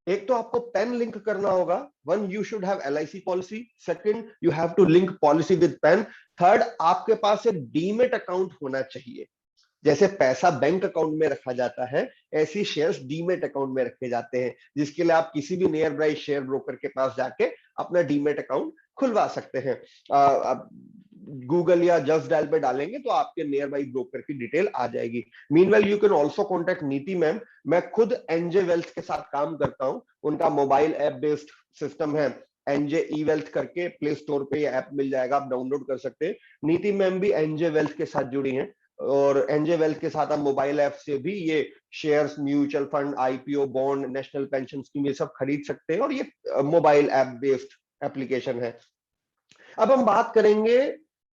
एक तो आपको पेन लिंक करना होगा, one you should have LIC policy, second you have to link policy with PAN, third आपके पास एक डीमेट अकाउंट होना चाहिए। जैसे पैसा बैंक अकाउंट में रखा जाता है, ऐसी शेयर्स डीमेट अकाउंट में रखे जाते हैं, जिसके लिए आप किसी भी नियर बाई शेयर ब्रोकर के पास जाके अपना डीमेट अकाउंट खुलवा सकते हैं। गूगल या जस्ट डायल पे डालेंगे तो आपके नियर बाई ब्रोकर की डिटेल आ जाएगी। मीनवेल यू कैन ऑल्सो कॉन्टेक्ट नीति मैम। मैं खुद NJ वेल्थ के साथ काम करता हूं, उनका मोबाइल ऐप बेस्ड सिस्टम है, NJ ई वेल्थ करके प्ले स्टोर पे ये ऐप मिल जाएगा, आप डाउनलोड कर सकते हैं। नीति मैम भी NJ वेल्थ के साथ जुड़ी हैं और NJ वेल्थ के साथ आप मोबाइल ऐप से भी ये shares, mutual fund, IPO, bond, national pension scheme ये सब खरीद सकते हैं और ये मोबाइल ऐप बेस्ड एप्लीकेशन है। अब हम बात करेंगे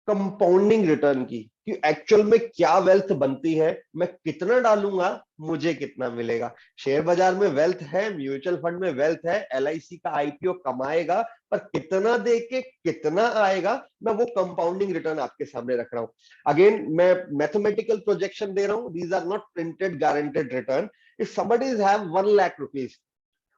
कंपाउंडिंग रिटर्न की, कि एक्चुअल में क्या वेल्थ बनती है, मैं कितना डालूंगा मुझे कितना मिलेगा। शेयर बाजार में वेल्थ है, म्यूचुअल फंड में वेल्थ है, एलआईसी का आईपीओ कमाएगा, पर कितना दे के कितना आएगा, मैं वो कंपाउंडिंग रिटर्न आपके सामने रख रहा हूं। अगेन मैं मैथमेटिकल प्रोजेक्शन दे रहा हूं, these are not printed guaranteed return. If somebody have 1 lakh rupees,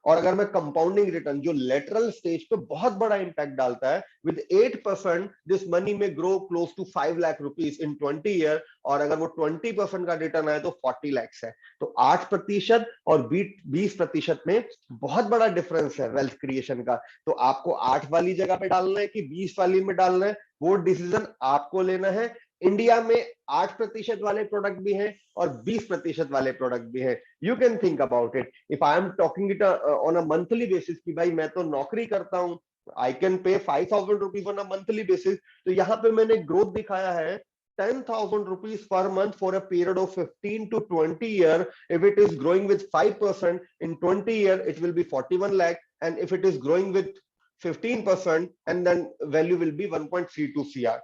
और अगर मैं कंपाउंडिंग रिटर्न जो लेटरल स्टेज पे बहुत बड़ा इंपैक्ट डालता है, विद 8% दिस मनी में grow close to 5 lakh rupees in 20 year, और अगर वो 20% का रिटर्न आए तो 40 लैक्स है। तो 8% और 20% में बहुत बड़ा डिफरेंस है वेल्थ क्रिएशन का। तो आपको 8 वाली जगह पे डालना है कि 20 वाली में डालना है, वो डिसीजन आपको लेना है। इंडिया में 8% वाले प्रोडक्ट भी हैं और 20% वाले प्रोडक्ट भी हैं। You can think about it. If I am talking it on a monthly basis कि भाई मैं तो नौकरी करता हूं, I can pay 5,000 rupees on a monthly basis, तो यहाँ पे मैंने ग्रोथ दिखाया है 10,000 rupees per month for a period of 15 to 20 year. If it is growing with 5% in 20 year, it will be 41 lakh. And if it is growing with 15%, and then value will be 1.32 CR.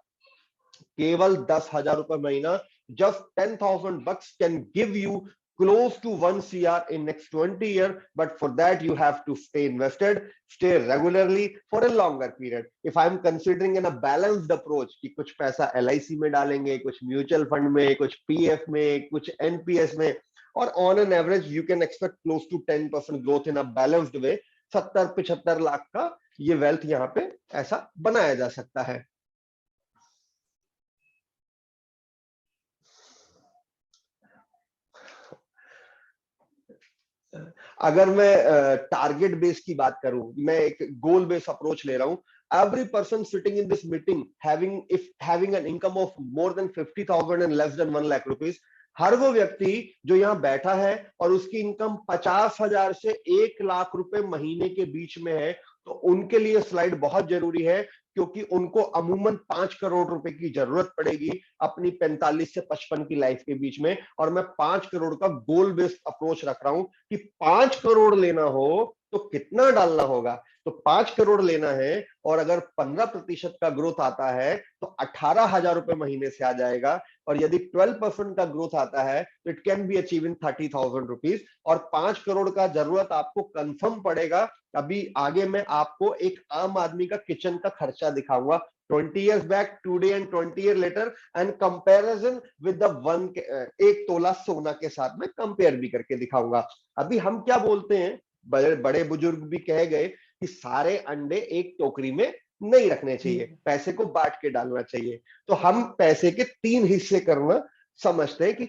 केवल 10,000 रुपए महीना, just 10,000 bucks can give you close to 1 CR in next 20 year. But for that you have to stay invested, stay regularly for a longer period. If I am considering in a balanced approach कि कुछ पैसा LIC में डालेंगे, कुछ म्यूचुअल फंड में, कुछ PF में, कुछ NPS में, और on an average you can expect close to 10% growth in a balanced way, 70-75 lakh का ये वेल्थ यहाँ पे ऐसा बनाया जा सकता है। अगर मैं टारगेट बेस की बात करूं, मैं एक गोल बेस अप्रोच ले रहा हूं। Every person sitting in this meeting having an income of more than 50,000 and less than 1 lakh rupees, हर वो व्यक्ति जो यहाँ बैठा है और उसकी इनकम 50,000 से 1 लाख रुपए महीने के बीच में है, तो उनके लिए स्लाइड बहुत जरूरी है, क्योंकि उनको अमूमन 5 करोड़ रुपए की जरूरत पड़ेगी अपनी 45 से 55 की लाइफ के बीच में। और मैं 5 करोड़ का गोल बेस्ड अप्रोच रख रहा हूं कि 5 करोड़ लेना हो तो कितना डालना होगा। तो 5 करोड़ लेना है, और अगर 15% का ग्रोथ आता है तो 18,000 रुपए महीने से आ जाएगा, और यदि 12% का ग्रोथ आता है तो it can be achieve in 30,000 rupees. और 5 करोड़ का जरूरत आपको कंफर्म पड़ेगा। अभी आगे मैं आपको एक आम आदमी का किचन का खर्चा दिखाऊंगा, 20 years back, today and 20 year later, and comparison with the एक तोला सोना के साथ में कंपेयर भी करके दिखाऊंगा। अभी हम क्या बोलते हैं, बड़े बुजुर्ग भी कह गए कि सारे अंडे एक टोकरी में नहीं रखने चाहिए, पैसे को बांट के डालना चाहिए। तो हम पैसे के 3 हिस्से करना समझते हैं कि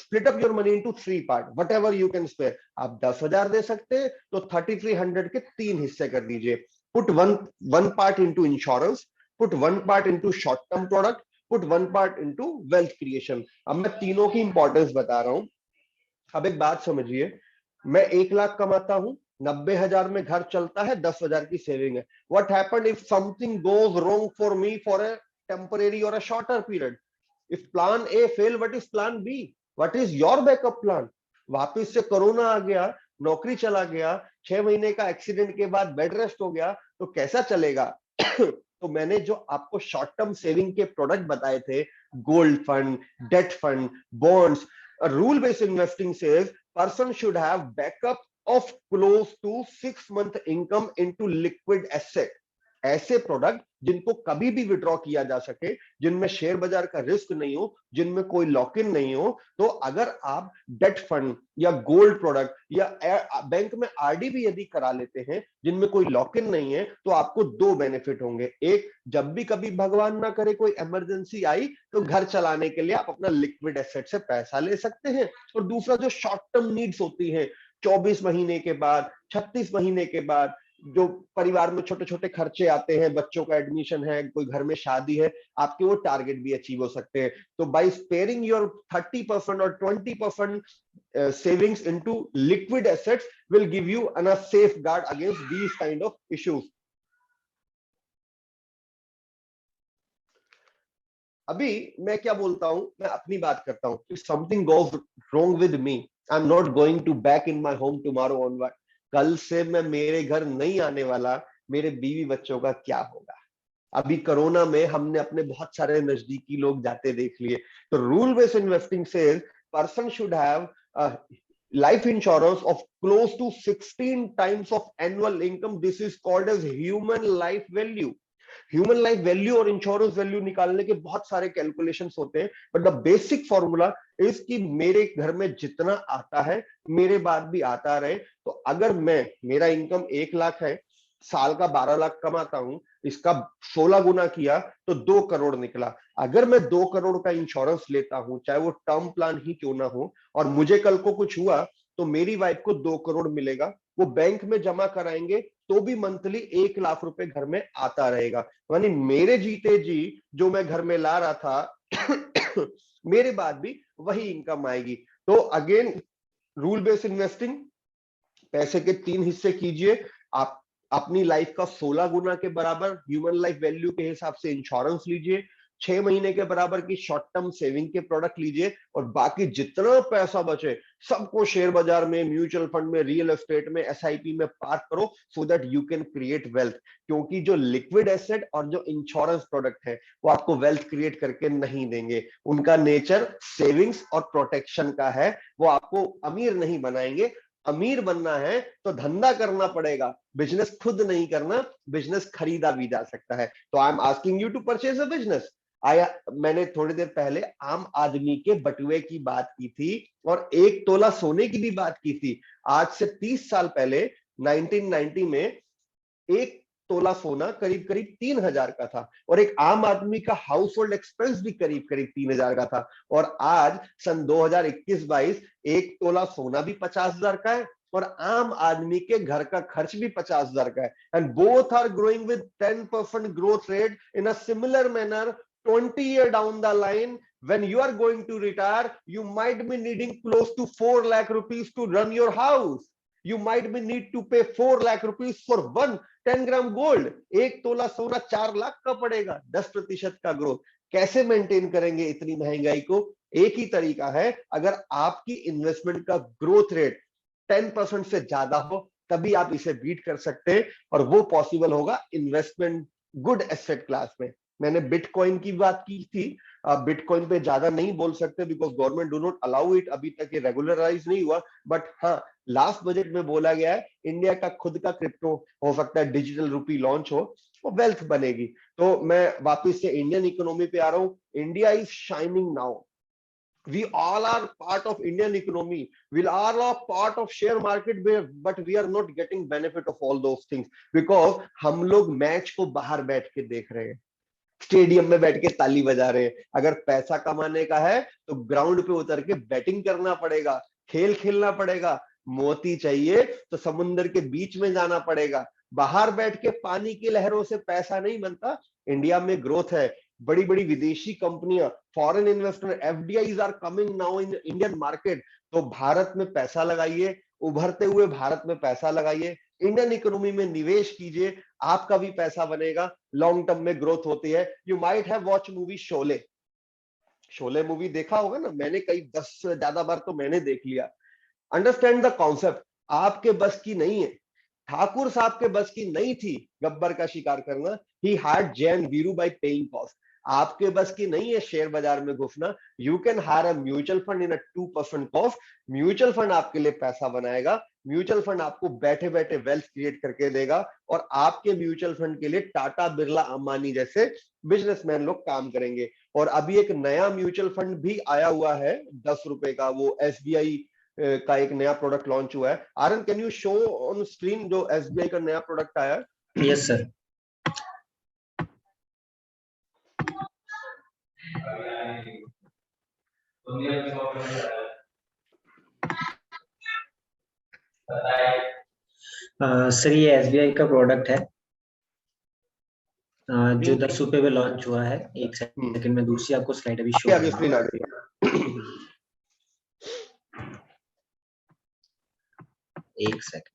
split up your money into 3 part, whatever you can spare. आप 10,000 दे सकते हैं तो 3,300 के 3 हिस्से कर दीजिए। Put one part into insurance, put one part into short term product, put one part into wealth creation। अब मैं तीनों की इंपॉर्टेंस बता रहा हूं। अब एक बात समझिए, मैं 1 लाख कमाता हूं, 90,000 में घर चलता है, 10,000 की सेविंग है। What happened if something goes wrong for me for a temporary or a shorter period? If plan A fail, what is plan B? What is your backup plan? वापिस से कोरोना आ गया, नौकरी चला गया, 6 महीने का एक्सीडेंट के बाद बेड रेस्ट हो गया, तो कैसा चलेगा? तो मैंने जो आपको शॉर्ट टर्म सेविंग के प्रोडक्ट बताए थे, gold fund, debt fund, bonds, rule based investing says person should have backup of close to 6 month income into liquid asset. ऐसे प्रोडक्ट जिनको कभी भी विड्रॉ किया जा सके, जिनमें शेयर बाजार का रिस्क नहीं हो, जिनमें कोई लॉक इन नहीं हो। तो अगर आप डेट फंड या गोल्ड प्रोडक्ट या बैंक में आरडी भी यदि करा लेते हैं जिनमें कोई लॉक इन नहीं है, तो आपको 2 बेनिफिट होंगे। एक, जब भी कभी भगवान ना करे कोई इमरजेंसी आई तो घर चलाने के लिए आप अपना लिक्विड एसेट से पैसा ले सकते हैं। और दूसरा, जो शॉर्ट टर्म नीड्स होती है, 24 महीने के बाद, 36 महीने के बाद, जो परिवार में छोटे छोटे खर्चे आते हैं, बच्चों का एडमिशन है, कोई घर में शादी है, आपके वो टारगेट भी अचीव हो सकते हैं। तो बाय स्पेयरिंग योर 30% और 20% savings into liquid assets will give you a safe guard against these kind of issues. अभी मैं क्या बोलता हूं, मैं अपनी बात करता हूं। If something goes wrong with me, I am not going to back in my home tomorrow onward. कल से मैं मेरे घर नहीं आने वाला, मेरे बीवी बच्चों का क्या होगा? अभी कोरोना में हमने अपने बहुत सारे नजदीकी लोग जाते देख लिए। तो rule based investing says person should have life insurance of close to 16 times of annual income. This is called as human life value. Human life value और इंश्योरेंस वैल्यू निकालने के बहुत सारे कैलकुलेशंस होते हैं, but the basic formula is कि मेरे घर में जितना आता है मेरे बाद भी आता रहे। तो अगर मेरा इनकम 1 लाख है, साल का 12 लाख कमाता हूं, इसका 16 गुना किया तो 2 करोड़ निकला। अगर मैं 2 करोड़ का इंश्योरेंस लेता हूं, चाहे वो टर्म प्लान ही क्यों ना हो, और मुझे कल को कुछ हुआ तो मेरी वाइफ को 2 करोड़ मिलेगा, वो बैंक में जमा कराएंगे तो भी मंथली 1 लाख रुपए घर में आता रहेगा। यानी मेरे जीते जी जो मैं घर में ला रहा था मेरे बाद भी वही इनकम आएगी। तो अगेन रूल बेस्ड इन्वेस्टिंग, पैसे के 3 हिस्से कीजिए। आप अपनी लाइफ का 16 गुना के बराबर ह्यूमन लाइफ वैल्यू के हिसाब से इंश्योरेंस लीजिए, 6 महीने के बराबर की शॉर्ट टर्म सेविंग के प्रोडक्ट लीजिए, और बाकी जितना पैसा बचे सबको शेयर बाजार में, म्यूचुअल फंड में, रियल एस्टेट में, एसआईपी में पार्क करो, so that you can create wealth. क्योंकि जो लिक्विड एसेट और जो इंश्योरेंस प्रोडक्ट है वो आपको वेल्थ क्रिएट करके नहीं देंगे। उनका नेचर सेविंग्स और प्रोटेक्शन का है, वो आपको अमीर नहीं बनाएंगे। अमीर बनना है तो धंधा करना पड़ेगा, बिजनेस खुद नहीं करना, बिजनेस खरीदा भी जा सकता है। तो I am asking you to purchase a business. मैंने थोड़ी देर पहले आम आदमी के बटुए की बात की थी और 1 तोला सोने की भी बात की थी। आज से 30 साल पहले 1990 में 1 तोला सोना करीब करीब 3000 का था, और एक आम आदमी का हाउस होल्ड एक्सपेंस भी करीब करीब 3000 का था। और आज सन 2021-22 1 तोला सोना भी 50,000 का है और आम आदमी के घर का खर्च भी 50,000 का है। And both are growing with 10% growth rate in a similar manner. 20 years down the line, when you are going to retire, you might be needing close to 4 lakh rupees to run your house. You might be need to pay 4 lakh rupees for 10 gram gold. 1 तोला सोना 4 लाख का पड़ेगा, 10% का ग्रोथ। कैसे मेंटेन करेंगे इतनी महंगाई को? एक ही तरीका है, अगर आपकी इन्वेस्टमेंट का ग्रोथ रेट 10% से ज्यादा हो तभी आप इसे बीट कर सकते हैं, और वो पॉसिबल होगा इन्वेस्टमेंट गुड एसेट क्लास में। मैंने बिटकॉइन की बात की थी, बिटकॉइन पे ज्यादा नहीं बोल सकते because government do not allow it, अभी तक ये रेगुलराइज नहीं हुआ। बट हाँ, लास्ट बजट में बोला गया है इंडिया का खुद का क्रिप्टो हो सकता है, डिजिटल रूपी लॉन्च हो, वो वेल्थ बनेगी। तो मैं वापस से इंडियन इकोनॉमी पे आ रहा हूँ। India is shining now. We all are part of Indian economy. We all are part of share market, but we are not getting benefit of all those things because हम लोग मैच को बाहर बैठ के देख रहे हैं, स्टेडियम में बैठ के ताली बजा रहे हैं। अगर पैसा कमाने का है तो ग्राउंड पे उतर के बैटिंग करना पड़ेगा, खेल खेलना पड़ेगा। मोती चाहिए तो समुद्र के बीच में जाना पड़ेगा। बाहर बैठ के पानी की लहरों से पैसा नहीं बनता। इंडिया में ग्रोथ है, बड़ी बड़ी विदेशी कंपनियां, foreign investor, FDIs are coming now in Indian market. तो भारत में पैसा लगाइए, उभरते हुए भारत में पैसा लगाइए, इंडियन इकोनॉमी में निवेश कीजिए, आपका भी पैसा बनेगा, लॉन्ग टर्म में ग्रोथ होती है। You might have watch movie Sholay. Sholay movie देखा होगा ना, मैंने कई 10 से ज्यादा बार तो मैंने देख लिया। Understand the concept. आपके बस की नहीं है, ठाकुर साहब के बस की नहीं थी गब्बर का शिकार करना। He hired Jai Veeru by paying cost. आपके बस की नहीं है शेयर बाजार में घुसना। You can hire a mutual fund in a 2% cost. Mutual fund आपके लिए पैसा बनाएगा, म्यूचुअल फंड आपको बैठे बैठे वेल्थ क्रिएट करके देगा, और आपके म्यूचुअल फंड के लिए टाटा, बिरला, अंबानी जैसे बिजनेसमैन लोग काम करेंगे। और अभी एक नया म्यूचुअल फंड भी आया हुआ है 10 रुपए का, वो एसबीआई का एक नया प्रोडक्ट लॉन्च हुआ है। Aaran, can you show on screen जो एसबीआई का नया प्रोडक्ट आया है?
Yes sir. सर ये एसबीआई का प्रोडक्ट है जो 10 रुपए में लॉन्च हुआ है। एक सेकंड में दूसरी आपको स्लाइड अभी शो
आगे स्क्रीन आ गई है।
एक सेकंड।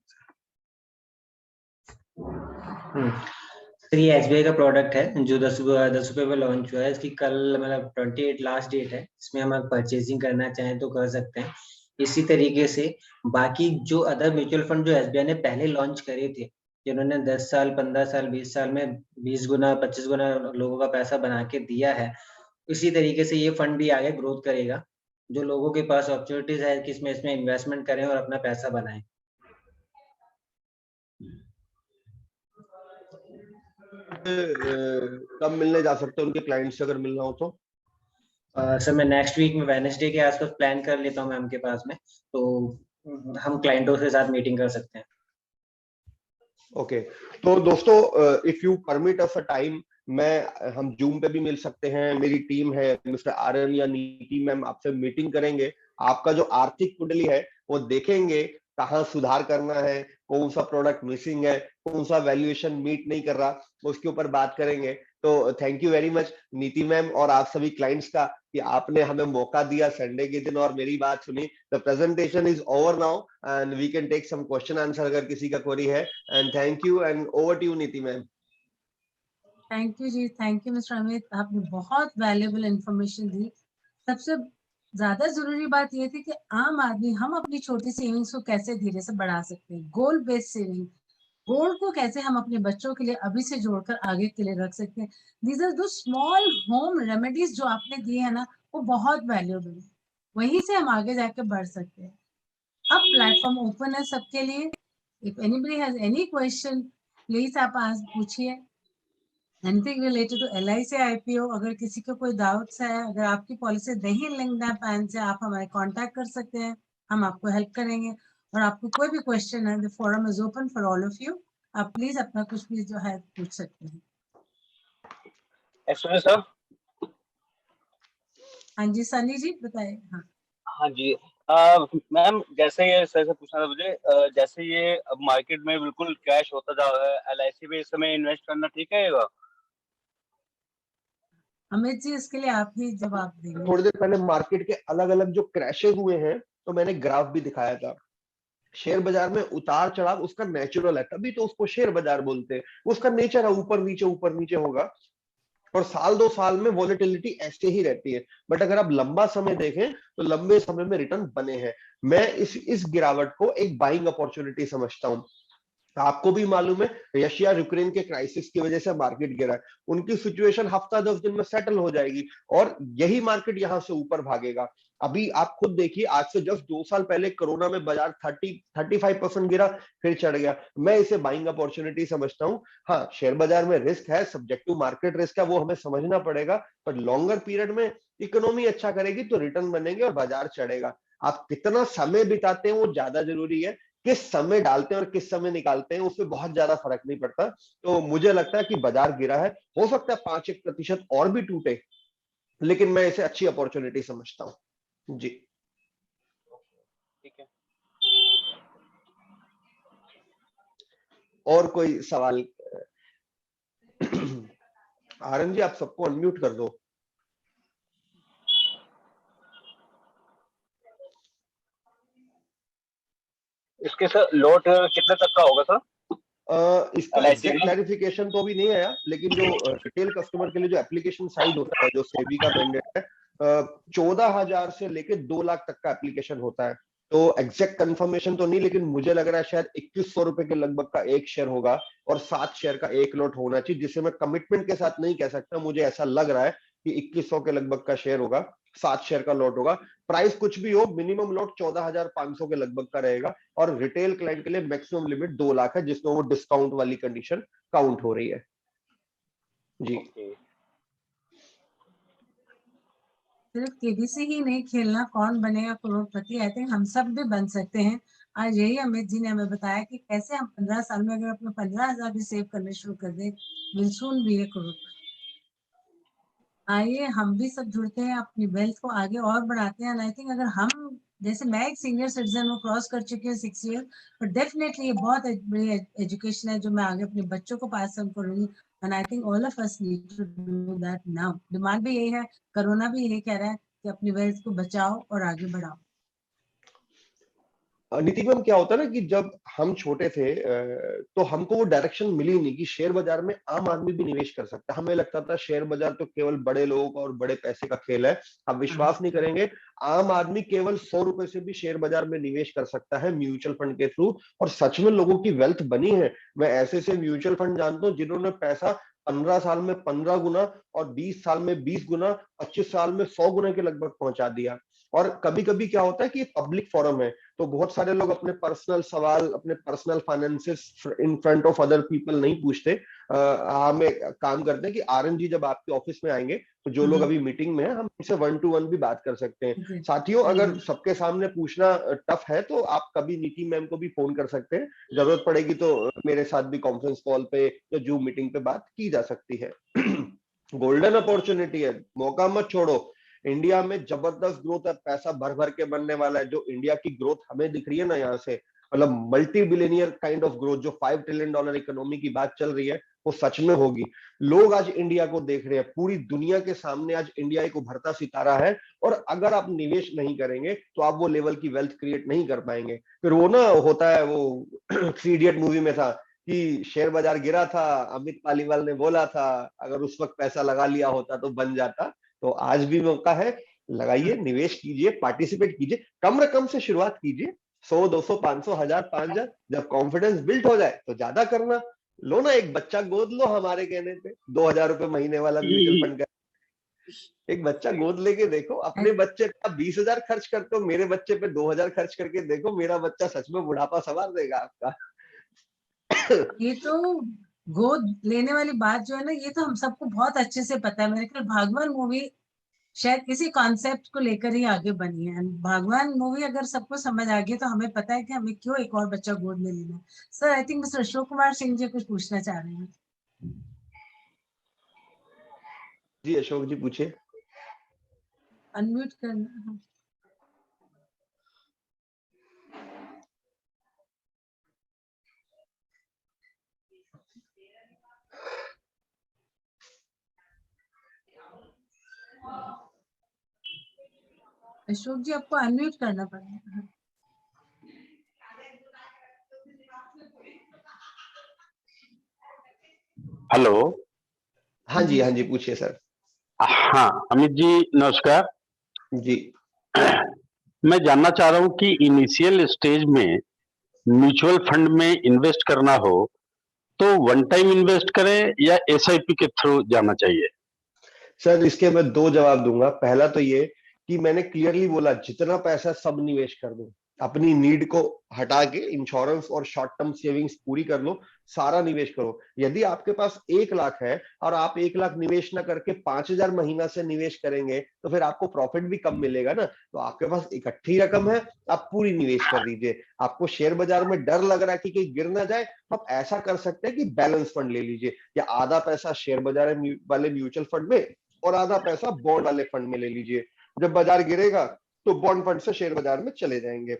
सर ये एसबीआई का प्रोडक्ट है जो 10 रुपए में लॉन्च हुआ है। इसकी कल मतलब 28 लास्ट डेट है। इसमें हम परचेजिंग करना चाहें तो कर सकते हैं। इसी तरीके से बाकी जो अदर म्यूचुअल फंड जो एसबीआई ने पहले लॉन्च करे थे जिन्होंने 10 साल, 15 साल, 20 साल में 20 गुना, 25 गुना लोगों का पैसा बना के दिया है, इसी तरीके से ये फंड भी आगे ग्रोथ करेगा। जो लोगों के पास अपॉर्चुनिटीज है कि इसमें इन्वेस्टमेंट करें और अपना पैसा बनाएं।
कब मिलने जा सकते हैं उनके क्लाइंट्स से, अगर मिलना हो तो?
सर मैं नेक्स्ट वीक में वेडनेसडे के आसपास प्लान कर लेता हूँ मैम के पास में, तो हम क्लाइंटों के साथ मीटिंग कर सकते हैं।
ओके तो दोस्तों, if you permit us a time, हम जूम पे भी मिल सकते हैं। मेरी टीम है, मिस्टर आर्यन या नीति मैम आपसे मीटिंग करेंगे। आपका जो आर्थिक कुंडली है वो देखेंगे, कहाँ सुधार करना है, कौन सा प्रोडक्ट मिसिंग है, कौन सा वैल्यूएशन मीट नहीं कर रहा, उसके ऊपर बात करेंगे। तो thank you very much Niti ma'am और आप सभी क्लाइंट्स का कि आपने हमें मौका दिया संडे के दिन और मेरी बात सुनी। The presentation is over now and we can take some question answer अगर किसी का क्वेरी है। And thank you and over to you Niti ma'am.
Thank you ji, thank you mister Amit, आपने बहुत वैल्यूएबल इंफॉर्मेशन दी। सबसे ज्यादा जरूरी बात ये थी कि आम आदमी हम अपनी छोटी सेविंग्स को कैसे धीरे से बढ़ा सकते हैं। गोल बेस्ड सेविंग, गोल्ड को कैसे हम अपने बच्चों के लिए अभी से जोड़कर आगे के लिए रख सकते हैं। दीज आर दो स्मॉल होम रेमेडीज जो आपने दिए हैं ना, वो बहुत वैल्यूएबल है। वहीं से हम आगे जाके बढ़ सकते हैं। अब प्लेटफॉर्म ओपन है सबके लिए। If anybody has any question please आप आज पूछिए। Anything related to LIC IPO, अगर किसी को कोई डाउट्स है, अगर आपकी पॉलिसी नहीं लिंक्ड है पैन से, आप हमारे कांटेक्ट कर सकते हैं, हम आपको हेल्प करेंगे। और आपको कोई भी क्वेश्चन है, the forum is open for all of you. आप प्लीज अपना कुछ भी जो है पूछ सकते हैं।
Excuse sir.
हाँ जी सनी जी बताइए। हाँ
हाँ जी मैम, जैसे ये सर से पूछना था मुझे, जैसे ये अब मार्केट में बिल्कुल क्रैश होता जा रहा है, LIC में इस समय इन्वेस्ट करना ठीक रहेगा?
अमित जी, इसके लिए आप ही जवाब देंगे।
थोड़ी देर पहले मार्केट के अलग अलग जो क्रैशेस हुए हैं तो मैंने ग्राफ भी दिखाया था। शेयर बाजार में उतार चढ़ाव उसका नेचुरल है, तभी तो उसको शेयर बाजार बोलते हैं। उसका नेचर है, ऊपर नीचे होगा और साल 2 साल में वॉलेटिलिटी ऐसे ही रहती है। बट अगर आप लंबा समय देखें तो लंबे समय में रिटर्न बने हैं। मैं इस गिरावट को एक बाइंग अपॉर्चुनिटी समझता हूं। आपको भी मालूम है रशिया यूक्रेन के क्राइसिस की वजह से मार्केट गिरा है। उनकी सिचुएशन हफ्ता 10 दिन में सेटल हो जाएगी और यही मार्केट यहां से ऊपर भागेगा। अभी आप खुद देखिए, आज से जस्ट 2 साल पहले कोरोना में बाजार 35% गिरा, फिर चढ़ गया। मैं इसे बाइंग अपॉर्चुनिटी समझता हूं। हाँ, शेयर बाजार में रिस्क है, सब्जेक्टिव मार्केट रिस्क है, वो हमें समझना पड़ेगा। पर लॉन्गर पीरियड में इकोनॉमी अच्छा करेगी तो रिटर्न बनेंगे और बाजार चढ़ेगा। आप कितना समय बिताते हैं वो ज्यादा जरूरी है। किस समय डालते हैं और किस समय निकालते हैं उससे बहुत ज्यादा फर्क नहीं पड़ता। तो मुझे लगता है कि बाजार गिरा है, हो सकता है 5-1% और भी टूटे, लेकिन मैं इसे अच्छी अपॉर्चुनिटी समझता हूं जी।
ठीक है।
और कोई सवाल? आरएन जी आप सबको अनम्यूट कर दो।
इसके सर लॉट कितने तक का होगा सर?
इसका
LIC
एग्जैक्ट
में
क्लैरिफिकेशन तो अभी नहीं आया, लेकिन जो रिटेल कस्टमर के लिए जो एप्लीकेशन साइज होता है, जो सेबी का मैंडेट है, 14,000 से लेके 2 लाख तक का एप्लीकेशन होता है। तो एग्जैक्ट कंफर्मेशन तो नहीं, लेकिन मुझे लग रहा है शायद 2100 रुपए के लगभग का एक शेयर होगा और 7 शेयर का एक लॉट होना चाहिए, जिसे मैं कमिटमेंट के साथ नहीं कह सकता। मुझे ऐसा लग रहा है कि 2100 के लगभग का शेयर होगा, 7 शेयर का लॉट होगा। प्राइस कुछ भी हो, मिनिमम लॉट 14,500 के लगभग का रहेगा और रिटेल क्लाइंट के लिए मैक्सिमम लिमिट 2 लाख है, जिसमें वो डिस्काउंट वाली कंडीशन काउंट हो रही है जी।
सिर्फ केबीसी ही नहीं खेलना, कौन बनेगा करोड़पति, आई थिंक हम सब भी बन सकते हैं। आज यही अमित जी ने हमें बताया कि कैसे हम 15 साल में अगर अपने 15,000 भी सेव करने शुरू कर दें, विल सून बी ए करोड़पति। आइए हम भी सब जुड़ते हैं, अपनी वेल्थ को आगे और बढ़ाते हैं। आई थिंक अगर हम, जैसे मैं एक सीनियर सिटीजन वो क्रॉस कर चुकी हूँ 6 ईयर, पर डेफिनेटली ये बहुत बड़ी एजुकेशन है जो मैं आगे अपने बच्चों को पास ऑन करूंगी। And I think all of us need to do that now. Demand भी यही है, कोरोना भी यही कह रहा है कि अपनी वेल्थ को बचाओ और आगे बढ़ाओ।
नीति मैम क्या होता है ना कि जब हम छोटे थे तो हमको वो डायरेक्शन मिली नहीं कि शेयर बाजार में आम आदमी भी निवेश कर सकता है। हमें लगता था शेयर बाजार तो केवल बड़े लोगों का और बड़े पैसे का खेल है। आप विश्वास नहीं करेंगे, आम आदमी केवल 100 रुपए से भी शेयर बाजार में निवेश कर सकता है म्यूचुअल फंड के थ्रू, और सच में लोगों की वेल्थ बनी है। मैं ऐसे ऐसे म्यूचुअल फंड जानता हूँ जिन्होंने पैसा 15 साल में 15 गुना और 20 साल में 20 गुना, 25 साल में 100 गुना के लगभग पहुंचा दिया। और कभी कभी क्या होता है कि पब्लिक फोरम है तो बहुत सारे लोग अपने पर्सनल सवाल, अपने personal finances in front of other people नहीं पूछते। हम एक काम करते हैं कि आरएन जी जब आपके ऑफिस में आएंगे तो जो लोग अभी मीटिंग में हैं हम इनसे 1 to 1 भी बात कर सकते हैं। साथियों, अगर सबके सामने पूछना टफ है तो आप कभी नीति मैम को भी फोन कर सकते हैं, जरूरत पड़ेगी तो मेरे साथ भी कॉन्फ्रेंस कॉल पे या जूम मीटिंग पे बात की जा सकती है। गोल्डन अपॉर्चुनिटी है, मौका मत छोड़ो। इंडिया में जबरदस्त ग्रोथ है, पैसा भर भर के बनने वाला है। जो इंडिया की ग्रोथ हमें दिख रही है ना यहाँ से, मतलब multi billionaire kind of growth, जो $5 ट्रिलियन इकोनॉमी की बात चल रही है वो सच में होगी। लोग आज इंडिया को देख रहे हैं, पूरी दुनिया के सामने आज इंडिया एक उभरता सितारा है। और अगर आप निवेश नहीं करेंगे तो आप वो लेवल की वेल्थ क्रिएट नहीं कर पाएंगे। फिर वो ना होता है, वो थ्री इडियट मूवी में था कि शेयर बाजार गिरा था, अमित पालीवाल ने बोला था अगर उस वक्त पैसा लगा लिया होता तो बन जाता। तो आज भी मौका है, लगाइए, निवेश कीजिए, पार्टिसिपेट कीजिए, कम रकम से शुरुआत कीजिए, 100, 200, 500, 1000, 5000। जब कॉन्फिडेंस बिल्ड हो जाए तो ज्यादा करना। लो ना, एक बच्चा गोद लो, हमारे कहने पे 2000 रुपए महीने वाला म्यूचुअल फंड का एक बच्चा गोद लेके देखो। अपने बच्चे पे आप 20,000 खर्च करते हो, मेरे बच्चे पे 2000 खर्च करके देखो, मेरा बच्चा सच में बुढ़ापा संवार देगा आपका।
ये तो गोद लेने वाली बात जो है ना, ये तो हम सबको बहुत अच्छे से पता है। मेरे ख्याल भागवान मूवी शायद इसी कॉन्सेप्ट को लेकर ही आगे बनी है। भागवान मूवी अगर सबको समझ आ गई तो हमें पता है कि हमें क्यों एक और बच्चा गोद में लेना है। Sir, I think mister Ashok Kumar Singh ji कुछ पूछना चाह रहे हैं।
जी अशोक जी पूछिए।
अनम्यूट करना। अशोक जी, आपको अनम्यूट करना पड़ेगा।
हेलो।
हाँ जी, हाँ जी, पूछिए सर।
हाँ अमित जी नमस्कार
जी।
मैं जानना चाह रहा हूँ कि इनिशियल स्टेज में म्यूचुअल फंड में इन्वेस्ट करना हो तो वन टाइम इन्वेस्ट करें या एसआईपी के थ्रू जाना चाहिए?
सर इसके मैं 2 जवाब दूंगा। पहला तो ये कि मैंने क्लियरली बोला जितना पैसा सब निवेश कर दो, अपनी नीड को हटा के इंश्योरेंस और शॉर्ट टर्म सेविंग्स पूरी कर लो, सारा निवेश करो। यदि आपके पास 1 लाख है और आप 1 लाख निवेश ना करके 5,000 महीना से निवेश करेंगे तो फिर आपको प्रॉफिट भी कम मिलेगा ना। तो आपके पास इकट्ठी रकम है, आप पूरी निवेश कर दीजिए। आपको शेयर बाजार में डर लग रहा है कि कहीं गिर ना जाए, तो आप ऐसा कर सकते हैं कि बैलेंस फंड ले लीजिए, या आधा पैसा शेयर बाजार वाले म्यूचुअल फंड में और आधा पैसा बॉन्ड वाले फंड में ले लीजिए। जब बाजार गिरेगा तो बॉन्ड फंड से शेयर बाजार में चले जाएंगे।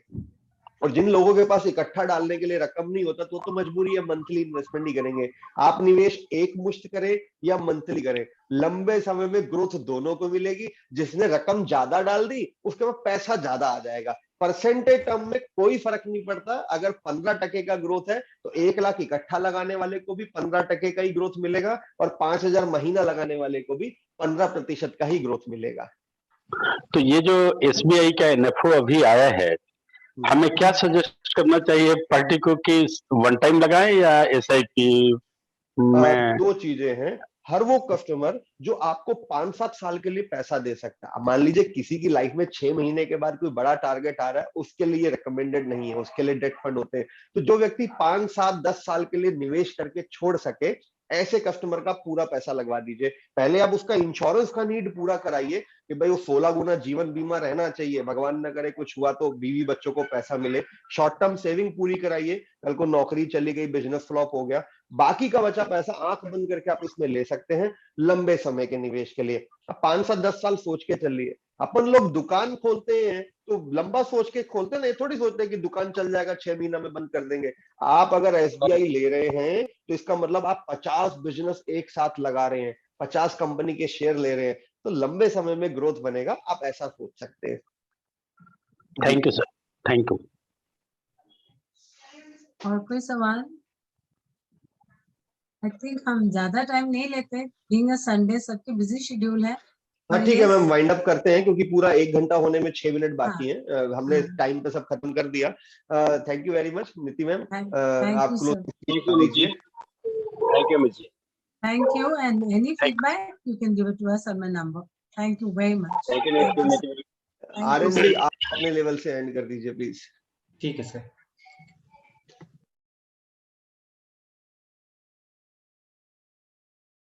और जिन लोगों के पास इकट्ठा डालने के लिए रकम नहीं होता तो मजबूरी है, मंथली इन्वेस्टमेंट ही करेंगे। आप निवेश एक मुश्त करें या मंथली करें, लंबे समय में ग्रोथ दोनों को मिलेगी। जिसने रकम ज्यादा डाल दी उसके पास पैसा ज्यादा आ जाएगा। परसेंटेज टर्म में कोई फर्क नहीं पड़ता। अगर 15% का ग्रोथ है तो 1 लाख इकट्ठा लगाने वाले को भी 15% का ही ग्रोथ मिलेगा, और 5,000 महीना लगाने वाले को भी 15% का ही ग्रोथ मिलेगा।
तो ये जो एसबीआई का एनएफओ अभी आया है, हमें क्या सजेस्ट करना चाहिए पार्टी को कि वन टाइम लगाएं या एसआईपी में?
2 चीजें हैं। हर वो कस्टमर जो आपको 5-7 साल के लिए पैसा दे सकता है, मान लीजिए किसी की लाइफ में 6 महीने के बाद कोई बड़ा टारगेट आ रहा है, उसके लिए रिकमेंडेड नहीं है, उसके लिए डेट फंड होते हैं। तो जो व्यक्ति 5, 7, 10 साल के लिए निवेश करके छोड़ सके, ऐसे कस्टमर का पूरा पैसा लगवा दीजिए। पहले आप उसका इंश्योरेंस का नीड पूरा कराइए कि भाई वो 16 गुना जीवन बीमा रहना चाहिए, भगवान न करे कुछ हुआ तो बीवी बच्चों को पैसा मिले। शॉर्ट टर्म सेविंग पूरी कराइए, कल को नौकरी चली गई, बिजनेस फ्लॉप हो गया, बाकी का बचा पैसा आंख बंद करके आप इसमें ले सकते हैं लंबे समय के निवेश के लिए। अब 5 से 10 साल सोच के चलिए। अपन लोग दुकान खोलते हैं तो लंबा सोच के खोलते हैं, नहीं थोड़ी सोचते हैं कि दुकान चल जाएगा 6 महीना में बंद कर देंगे। आप अगर एसबीआई ले रहे हैं तो इसका मतलब आप 50 बिजनेस एक साथ लगा रहे हैं, 50 कंपनी के शेयर ले रहे हैं, तो लंबे समय में ग्रोथ बनेगा। आप ऐसा सोच सकते हैं।
Thank you sir, thank you.
और कोई सवाल? आई थिंक हम ज्यादा टाइम नहीं लेते, बीइंग अ संडे सबके बिजी शेड्यूल है।
हाँ
और
ठीक है
yes,
मैम, वाइंड अप करते हैं क्योंकि पूरा 1 घंटा होने में 6 मिनट बाकी
हाँ,
हैं। हमने
हाँ।
टाइम पे सब खत्म कर दिया। Thank you very much Niti ma'am.
Thank
आप
you,
close
sir.
Thank you Amit ji,
दीजिए।
Thank you Amit ji,
Thank you. And any
Thank-
feedback, you can give it to us on my number. Thank you very much.
Thank you
Thank you,
Amit
sir.
जी।
Thank you,
RN
sir.
जी आप अपने लेवल से एंड कर दीजिए प्लीज।
ठीक है सर।